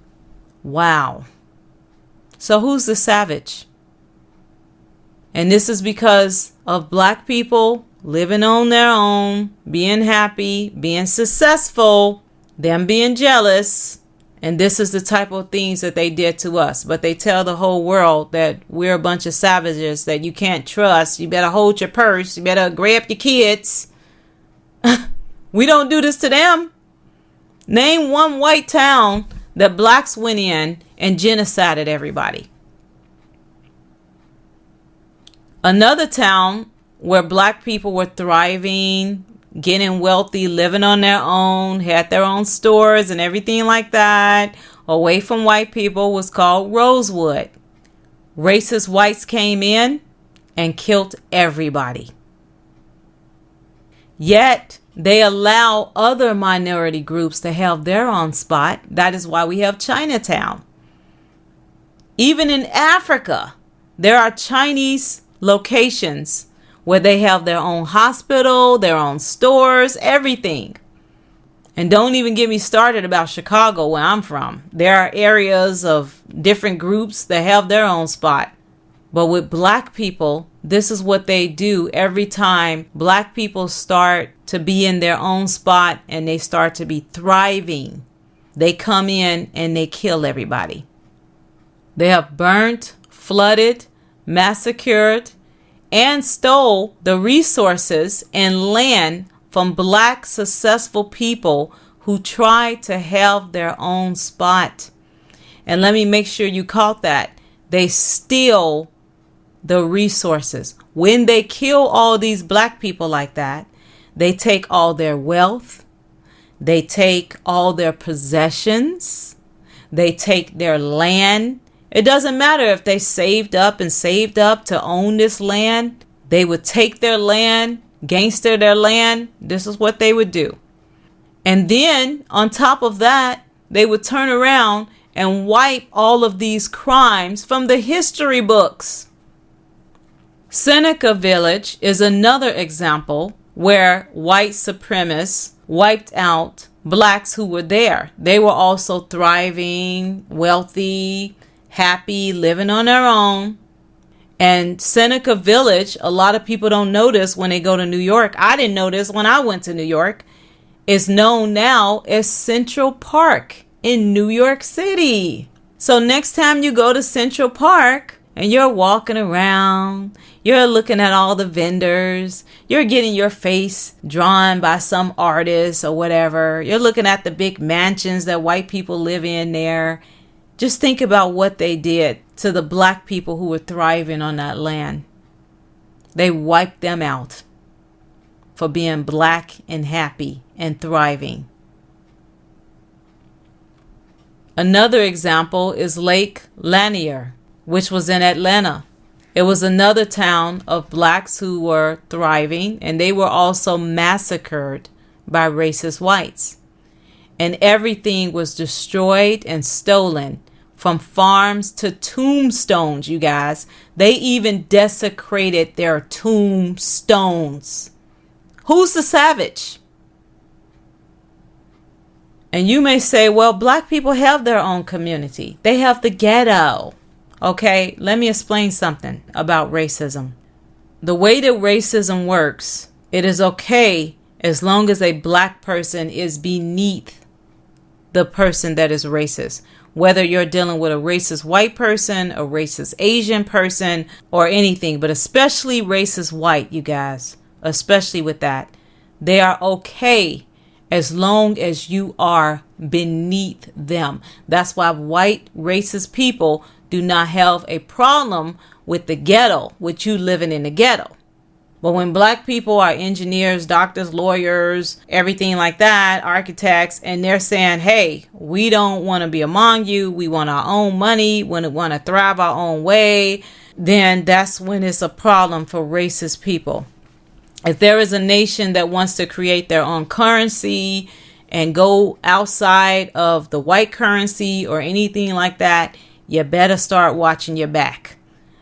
Wow. So who's the savage? And this is because of black people living on their own, being happy, being successful, them being jealous. And this is the type of things that they did to us. But they tell the whole world that we're a bunch of savages that you can't trust. You better hold your purse. You better grab your kids. We don't do this to them. Name one white town that blacks went in and genocided everybody. Another town where black people were thriving, getting wealthy, living on their own, had their own stores and everything like that, away from white people, was called Rosewood. Racist whites came in and killed everybody. Yet they allow other minority groups to have their own spot. That is why we have Chinatown. Even in Africa, there are Chinese locations where they have their own hospital, their own stores, everything. And don't even get me started about Chicago, where I'm from. There are areas of different groups that have their own spot. But with black people, this is what they do every time black people start to be in their own spot and they start to be thriving. They come in and they kill everybody. They have burnt, flooded, massacred, and stole the resources and land from black successful people who tried to have their own spot. And let me make sure you caught that. They steal the resources. When they kill all these black people like that, they take all their wealth, they take all their possessions, they take their land. It doesn't matter if they saved up to own this land. They would take their land, gangster their land. This is what they would do. And then on top of that, they would turn around and wipe all of these crimes from the history books. Seneca Village is another example where white supremacists wiped out blacks who were there. They were also thriving, wealthy, happy, living on their own. And Seneca Village, a lot of people don't notice when they go to New York. I didn't notice when I went to New York. Is known now as Central Park in New York City. So next time you go to Central Park and you're walking around, you're looking at all the vendors, you're getting your face drawn by some artist or whatever, you're looking at the big mansions that white people live in there. Just think about what they did to the black people who were thriving on that land. They wiped them out for being black and happy and thriving. Another example is Lake Lanier, which was in Atlanta. It was another town of blacks who were thriving, and they were also massacred by racist whites. And everything was destroyed and stolen, from farms to tombstones, you guys. They even desecrated their tombstones. Who's the savage? And you may say, well, black people have their own community. They have the ghetto. Okay, let me explain something about racism. The way that racism works, it is okay as long as a black person is beneath the person that is racist. Whether you're dealing with a racist white person, a racist Asian person, or anything, but especially racist white, you guys, especially with that, they are okay as long as you are beneath them. That's why white racist people do not have a problem with the ghetto, with you living in the ghetto. But when black people are engineers, doctors, lawyers, everything like that, architects, and they're saying, hey, we don't want to be among you, we want our own money, we want to thrive our own way, then that's when it's a problem for racist people. If there is a nation that wants to create their own currency and go outside of the white currency or anything like that, you better start watching your back,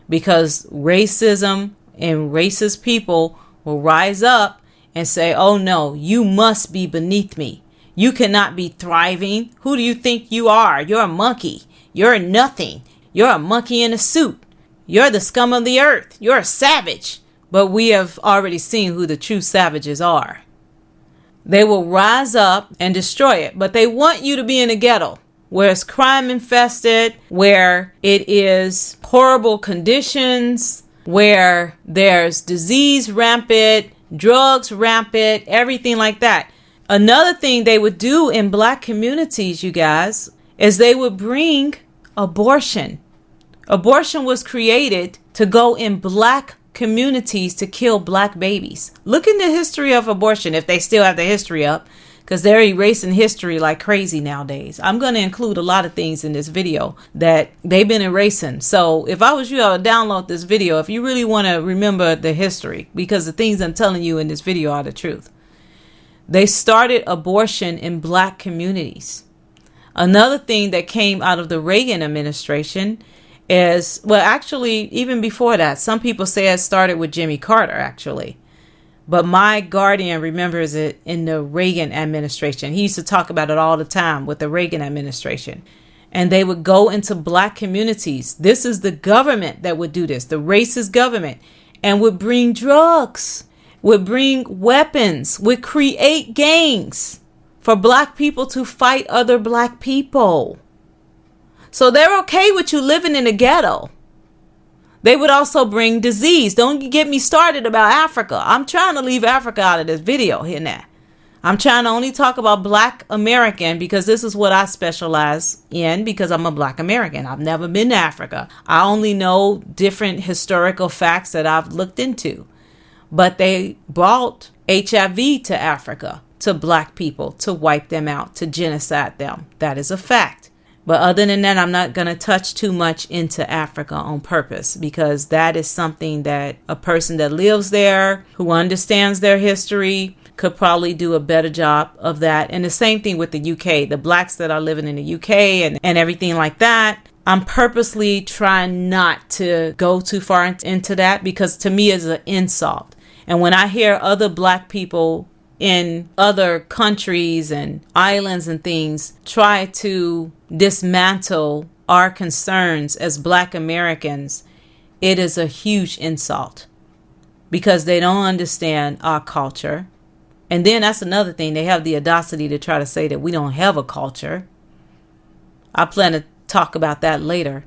because racism and racist people will rise up and say, oh no, you must be beneath me. You cannot be thriving. Who do you think you are? You're a monkey. You're nothing. You're a monkey in a suit. You're the scum of the earth. You're a savage. But we have already seen who the true savages are. They will rise up and destroy it, but they want you to be in a ghetto where it's crime infested, where it is horrible conditions, where there's disease rampant, drugs rampant, everything like that. Another thing they would do in black communities, you guys, is they would bring abortion. Abortion was created to go in black communities to kill black babies. Look in the history of abortion, if they still have the history up, because they're erasing history like crazy nowadays. I'm going to include a lot of things in this video that they've been erasing. So if I was you, I would download this video if you really want to remember the history, because the things I'm telling you in this video are the truth. They started abortion in black communities. Another thing that came out of the Reagan administration is, well, actually, even before that, some people say it started with Jimmy Carter, actually. But my guardian remembers it in the Reagan administration. He used to talk about it all the time with the Reagan administration. And they would go into black communities. This is the government that would do this, the racist government, and would bring drugs, would bring weapons, would create gangs for black people to fight other black people. So they're okay with you living in the ghetto. They would also bring disease. Don't get me started about Africa. I'm trying to leave Africa out of this video here now. I'm trying to only talk about black American, because this is what I specialize in, because I'm a black American. I've never been to Africa. I only know different historical facts that I've looked into. But they brought HIV to Africa, to black people, to wipe them out, to genocide them. That is a fact. But other than that, I'm not going to touch too much into Africa on purpose, because that is something that a person that lives there, who understands their history, could probably do a better job of that. And the same thing with the UK, the blacks that are living in the UK and everything like that. I'm purposely trying not to go too far into that, because to me it's an insult. And when I hear other black people in other countries and islands and things try to dismantle our concerns as black Americans, it is a huge insult, because they don't understand our culture. And then that's another thing. They have the audacity to try to say that we don't have a culture. I plan to talk about that later.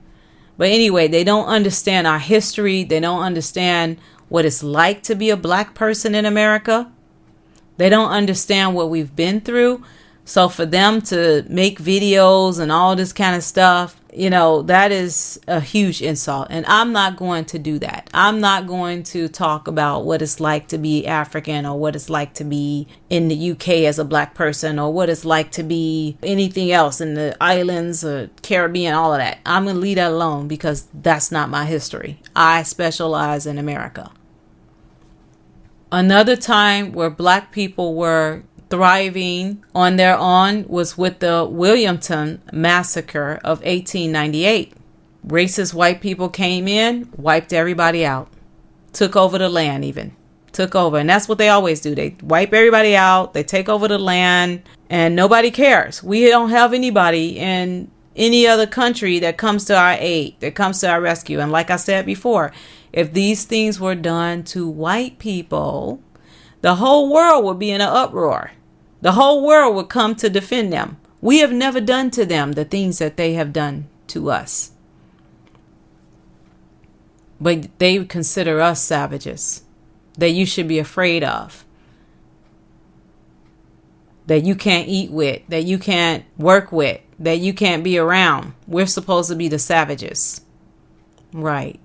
But anyway, they don't understand our history. They don't understand what it's like to be a black person in America. They don't understand what we've been through. So for them to make videos and all this kind of stuff, That is a huge insult. And I'm not going to do that. I'm not going to talk about what it's like to be African, or what it's like to be in the UK as a black person, or what it's like to be anything else in the islands or Caribbean, all of that. I'm going to leave that alone because that's not my history. I specialize in America. Another time where black people were thriving on their own was with the Williamton massacre of 1898. Racist white people came in, wiped everybody out, took over the land even. Took over. And that's what they always do. They wipe everybody out. They take over the land and nobody cares. We don't have anybody in any other country that comes to our aid, that comes to our rescue. And like I said before, if these things were done to white people, the whole world would be in an uproar. The whole world would come to defend them. We have never done to them the things that they have done to us. But they consider us savages that you should be afraid of, that you can't eat with, that you can't work with, that you can't be around. We're supposed to be the savages. Right.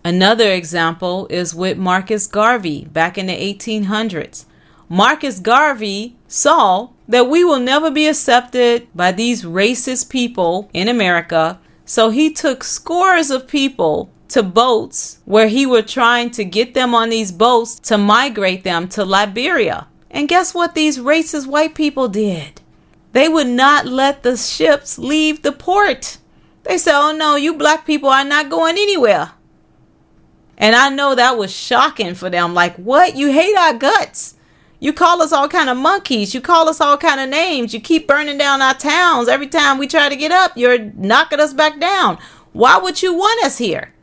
Another example is with Marcus Garvey back in the 1800s. Marcus Garvey saw that we will never be accepted by these racist people in America. So he took scores of people to boats where he was trying to get them on these boats to migrate them to Liberia. And guess what these racist white people did? They would not let the ships leave the port. They said, oh no, you black people are not going anywhere. And I know that was shocking for them. Like, what? You hate our guts. You call us all kind of monkeys. You call us all kind of names. You keep burning down our towns. Every time we try to get up, you're knocking us back down. Why would you want us here?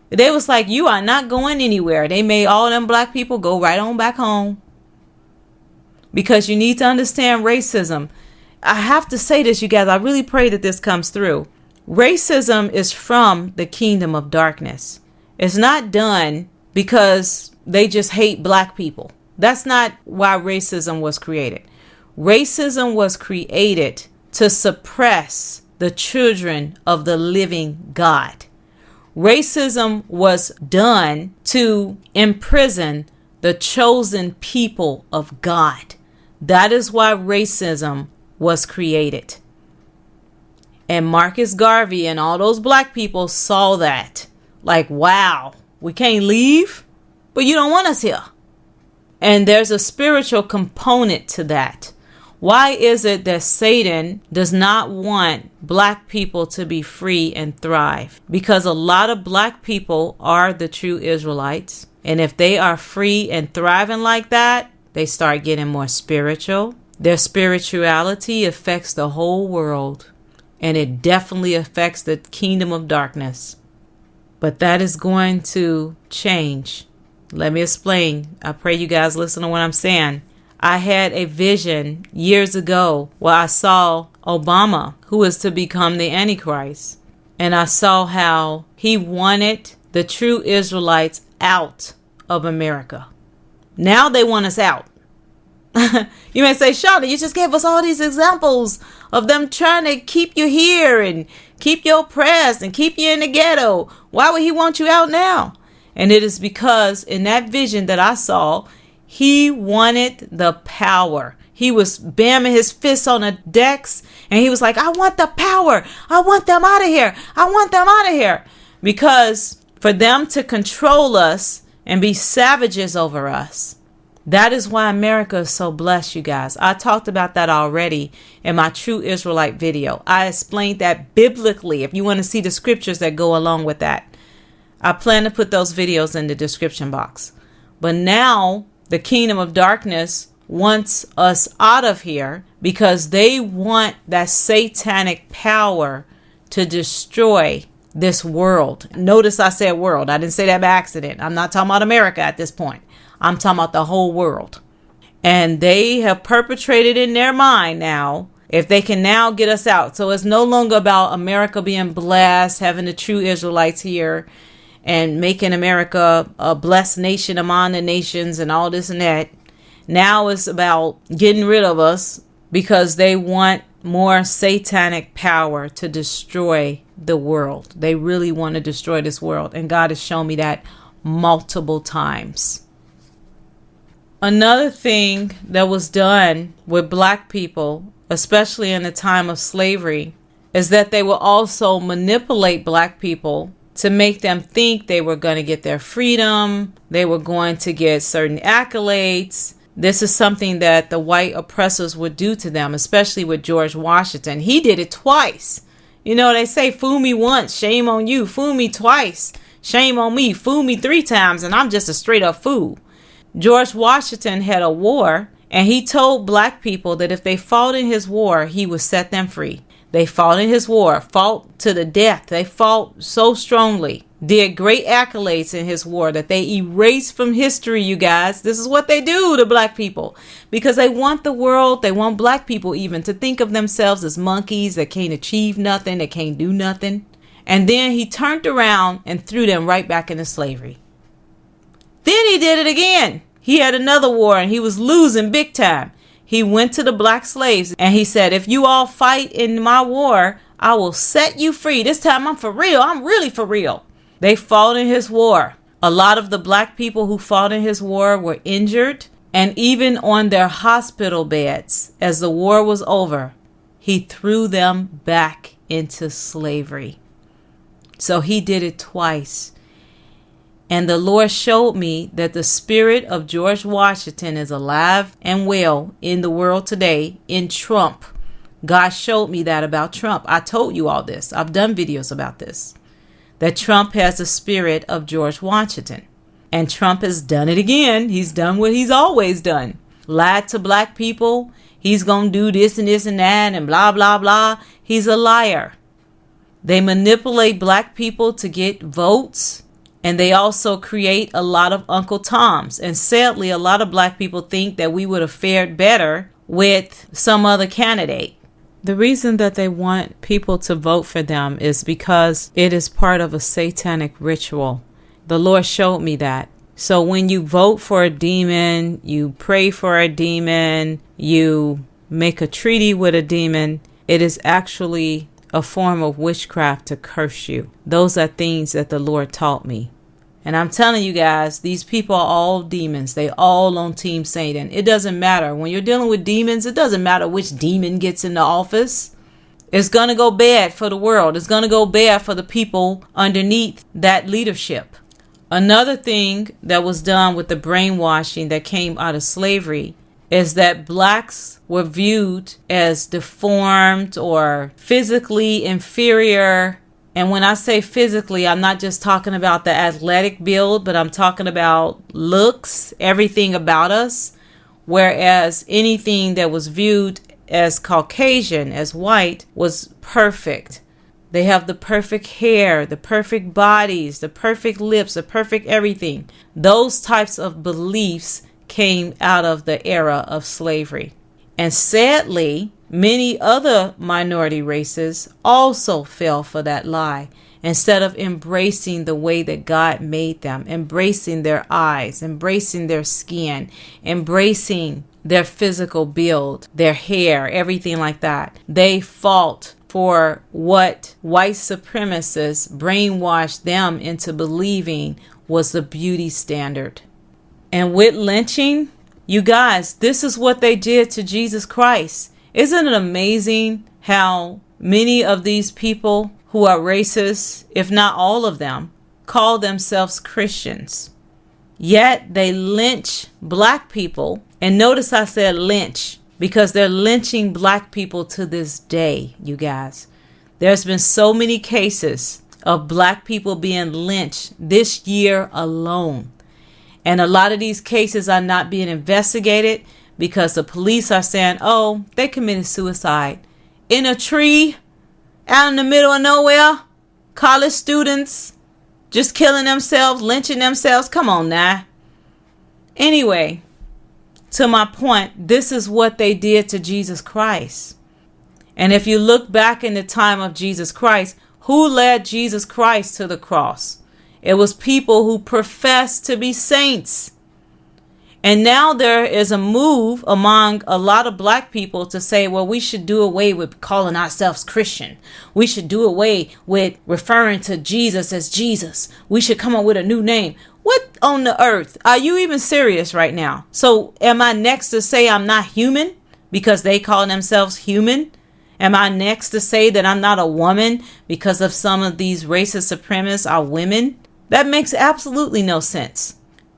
They was like, you are not going anywhere. They made all them black people go right on back home. Because you need to understand racism. I have to say this, you guys. I really pray that this comes through. Racism is from the kingdom of darkness. It's not done because they just hate black people. That's not why racism was created. Racism was created to suppress the children of the living God. Racism was done to imprison the chosen people of God. That is why racism was created. And Marcus Garvey and all those black people saw that. Like, wow, we can't leave, but you don't want us here. And there's a spiritual component to that. Why is it that Satan does not want black people to be free and thrive? Because a lot of black people are the true Israelites. And if they are free and thriving like that, they start getting more spiritual. Their spirituality affects the whole world. And it definitely affects the kingdom of darkness. But that is going to change. Let me explain. I pray you guys listen to what I'm saying. I had a vision years ago where I saw Obama, who is to become the Antichrist. And I saw how he wanted the true Israelites out of America. Now they want us out. You may say, Charlotte, you just gave us all these examples of them trying to keep you here and keep you oppressed and keep you in the ghetto. Why would he want you out now? And it is because in that vision that I saw, he wanted the power. He was bamming his fists on the decks and he was like, I want the power. I want them out of here. I want them out of here. Because for them to control us and be savages over us, that is why America is so blessed, you guys. I talked about that already in my True Israelite video. I explained that biblically if you want to see the scriptures that go along with that. I plan to put those videos in the description box. But now the kingdom of darkness wants us out of here because they want that satanic power to destroy this world. Notice I said world. I didn't say that by accident. I'm not talking about America at this point. I'm talking about the whole world. And they have perpetrated in their mind now if they can now get us out. So it's no longer about America being blessed, having the true Israelites here, and making America a blessed nation among the nations and all this and that. Now it's about getting rid of us because they want more satanic power to destroy the world. They really want to destroy this world. And God has shown me that multiple times. Another thing that was done with black people, especially in the time of slavery, is that they will also manipulate black people to make them think they were going to get their freedom. They were going to get certain accolades. This is something that the white oppressors would do to them, especially with George Washington. He did it twice. You know, they say, fool me once, shame on you. Fool me twice, shame on me. Fool me 3 times, and I'm just a straight up fool. George Washington had a war, and he told black people that if they fought in his war, he would set them free. They fought in his war, fought to the death. They fought so strongly, did great accolades in his war that they erased from history, you guys. This is what they do to black people, because they want the world, they want black people even to think of themselves as monkeys that can't achieve nothing, that can't do nothing. And then he turned around and threw them right back into slavery. Then he did it again. He had another war and he was losing big time. He went to the black slaves and he said, if you all fight in my war, I will set you free. This time I'm for real. I'm really for real. They fought in his war. A lot of the black people who fought in his war were injured, and even on their hospital beds, as the war was over, he threw them back into slavery. So he did it twice. And the Lord showed me that the spirit of George Washington is alive and well in the world today in Trump. God showed me that about Trump. I told you all this. I've done videos about this. That Trump has the spirit of George Washington. And Trump has done it again. He's done what he's always done. Lied to black people. He's going to do this and this and that and blah, blah, blah. He's a liar. They manipulate black people to get votes. And they also create a lot of Uncle Toms. And sadly, a lot of black people think that we would have fared better with some other candidate. The reason that they want people to vote for them is because it is part of a satanic ritual. The Lord showed me that. So when you vote for a demon, you pray for a demon, you make a treaty with a demon, it is actually a form of witchcraft to curse you. Those are things that the Lord taught me. And I'm telling you guys, these people are all demons. They all on Team Satan. It doesn't matter. When you're dealing with demons, it doesn't matter which demon gets in the office. It's going to go bad for the world. It's going to go bad for the people underneath that leadership. Another thing that was done with the brainwashing that came out of slavery is that blacks were viewed as deformed or physically inferior. And when I say physically, I'm not just talking about the athletic build, but I'm talking about looks, everything about us. Whereas anything that was viewed as Caucasian, as white, was perfect. They have the perfect hair, the perfect bodies, the perfect lips, the perfect everything. Those types of beliefs came out of the era of slavery. And sadly, many other minority races also fell for that lie. Instead of embracing the way that God made them, embracing their eyes, embracing their skin, embracing their physical build, their hair, everything like that, they fought for what white supremacists brainwashed them into believing was the beauty standard. And with lynching, you guys, this is what they did to Jesus Christ. Isn't it amazing how many of these people who are racist, if not all of them, call themselves Christians? Yet they lynch black people. And notice I said lynch because they're lynching black people to this day, you guys. There's been so many cases of black people being lynched this year alone. And a lot of these cases are not being investigated because the police are saying, oh, they committed suicide in a tree out in the middle of nowhere. College students just killing themselves, lynching themselves. Come on now. Anyway, to my point, this is what they did to Jesus Christ. And if you look back in the time of Jesus Christ, who led Jesus Christ to the cross? It was people who professed to be saints. And now there is a move among a lot of black people to say, well, we should do away with calling ourselves Christian. We should do away with referring to Jesus as Jesus. We should come up with a new name. What on the earth? Are you even serious right now? So am I next to say I'm not human because they call themselves human? Am I next to say that I'm not a woman because of some of these racist supremacists are women? That makes absolutely no sense.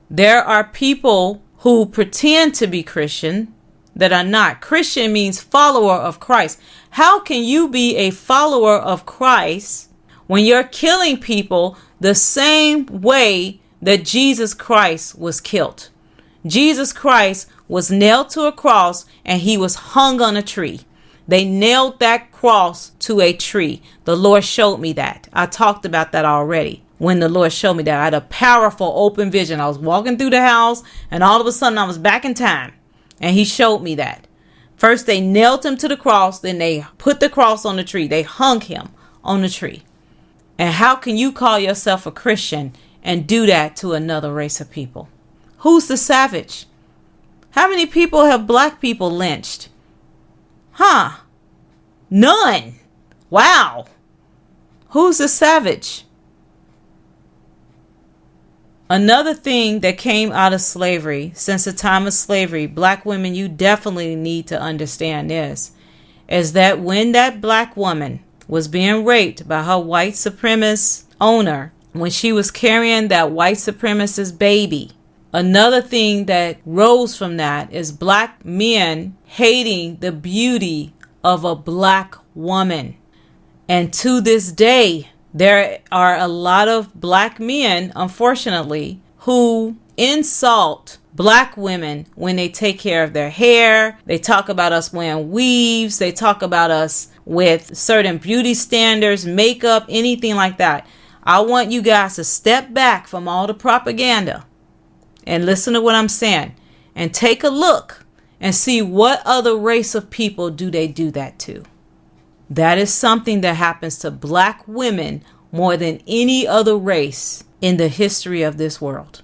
There are people who pretend to be Christian that are not. Christian means follower of Christ. How can you be a follower of Christ when you're killing people the same way that Jesus Christ was killed? Jesus Christ was nailed to a cross and he was hung on a tree. They nailed that cross to a tree. The Lord showed me that. I talked about that already. When the Lord showed me that, I had a powerful open vision. I was walking through the house and all of a sudden I was back in time and he showed me that. First they nailed him to the cross, then they put the cross on the tree. They hung him on the tree. And how can you call yourself a Christian and do that to another race of people? Who's the savage? How many people have black people lynched? None. Wow. Who's the savage? Another thing that came out of slavery, since the time of slavery, black women, you definitely need to understand this, is that when that black woman was being raped by her white supremacist owner, when she was carrying that white supremacist baby, another thing that rose from that is black men hating the beauty of a black woman. And to this day, there are a lot of black men, unfortunately, who insult black women when they take care of their hair. They talk about us wearing weaves. They talk about us with certain beauty standards, makeup, anything like that. I want you guys to step back from all the propaganda and listen to what I'm saying and take a look and see what other race of people do they do that to. That is something that happens to black women more than any other race in the history of this world.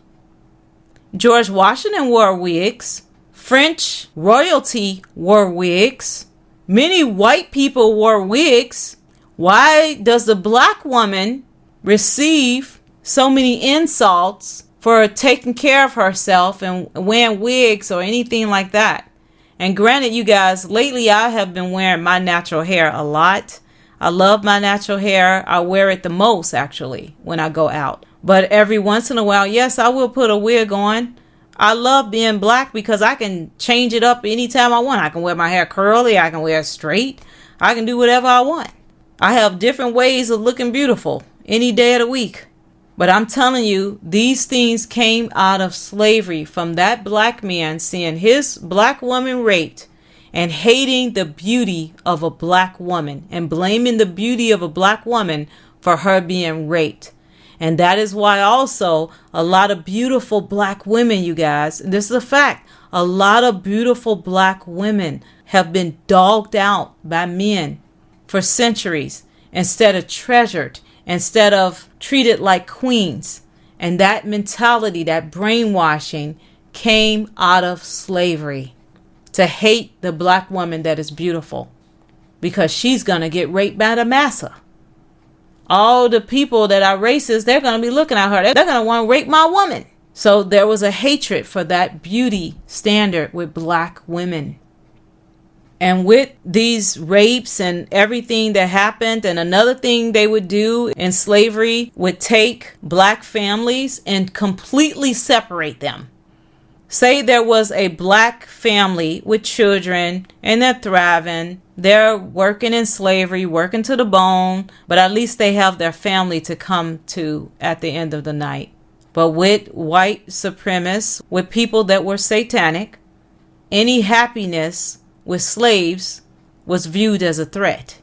George Washington wore wigs. French royalty wore wigs. Many white people wore wigs. Why does the black woman receive so many insults for taking care of herself and wearing wigs or anything like that? And granted, you guys, lately I have been wearing my natural hair a lot. I love my natural hair. I wear it the most, actually, when I go out. But every once in a while, yes, I will put a wig on. I love being black because I can change it up anytime I want. I can wear my hair curly. I can wear it straight. I can do whatever I want. I have different ways of looking beautiful any day of the week. But I'm telling you, these things came out of slavery, from that black man seeing his black woman raped and hating the beauty of a black woman and blaming the beauty of a black woman for her being raped. And that is why also a lot of beautiful black women, you guys, this is a fact, a lot of beautiful black women have been dogged out by men for centuries instead of treasured, instead of treated like queens. And that mentality, that brainwashing, came out of slavery, to hate the black woman that is beautiful because she's going to get raped by the massa. All the people that are racist, they're going to be looking at her. They're going to want to rape my woman. So there was a hatred for that beauty standard with black women. And with these rapes and everything that happened, and another thing they would do in slavery would take black families and completely separate them. Say there was a black family with children and they're thriving. They're working in slavery, working to the bone, but at least they have their family to come to at the end of the night. But with white supremacists, with people that were satanic, any happiness with slaves was viewed as a threat.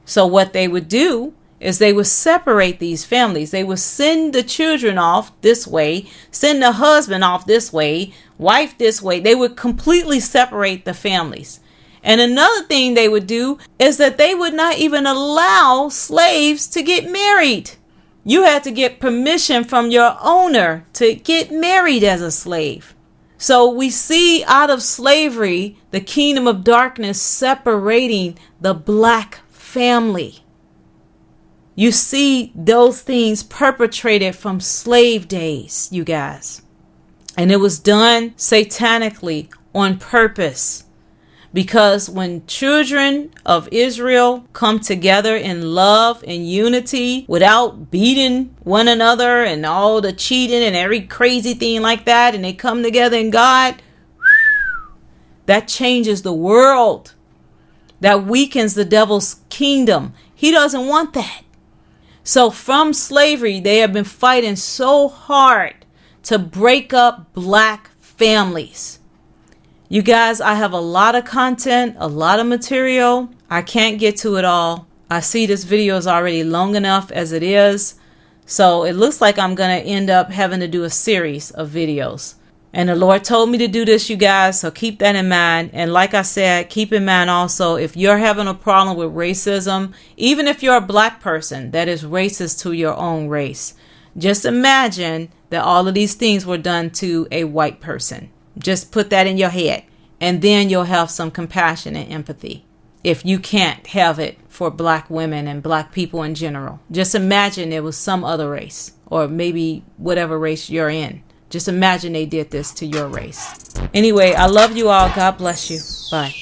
So what they would do is they would separate these families. They would send the children off this way, send the husband off this way, wife this way. They would completely separate the families. And another thing they would do is that they would not even allow slaves to get married. You had to get permission from your owner to get married as a slave. So we see out of slavery, the kingdom of darkness separating the black family. You see those things perpetrated from slave days, you guys. And it was done satanically on purpose. Because when children of Israel come together in love and unity without beating one another and all the cheating and every crazy thing like that, and they come together in God, that changes the world. That weakens the devil's kingdom. He doesn't want that. So from slavery, they have been fighting so hard to break up black families. You guys, I have a lot of content, a lot of material. I can't get to it all. I see this video is already long enough as it is. So it looks like I'm going to end up having to do a series of videos. And the Lord told me to do this, you guys. So keep that in mind. And like I said, keep in mind also, if you're having a problem with racism, even if you're a black person that is racist to your own race, just imagine that all of these things were done to a white person. Just put that in your head, and then you'll have some compassion and empathy. If you can't have it for black women and black people in general, just imagine it was some other race, or maybe whatever race you're in. Just imagine they did this to your race. Anyway, I love you all. God bless you. Bye.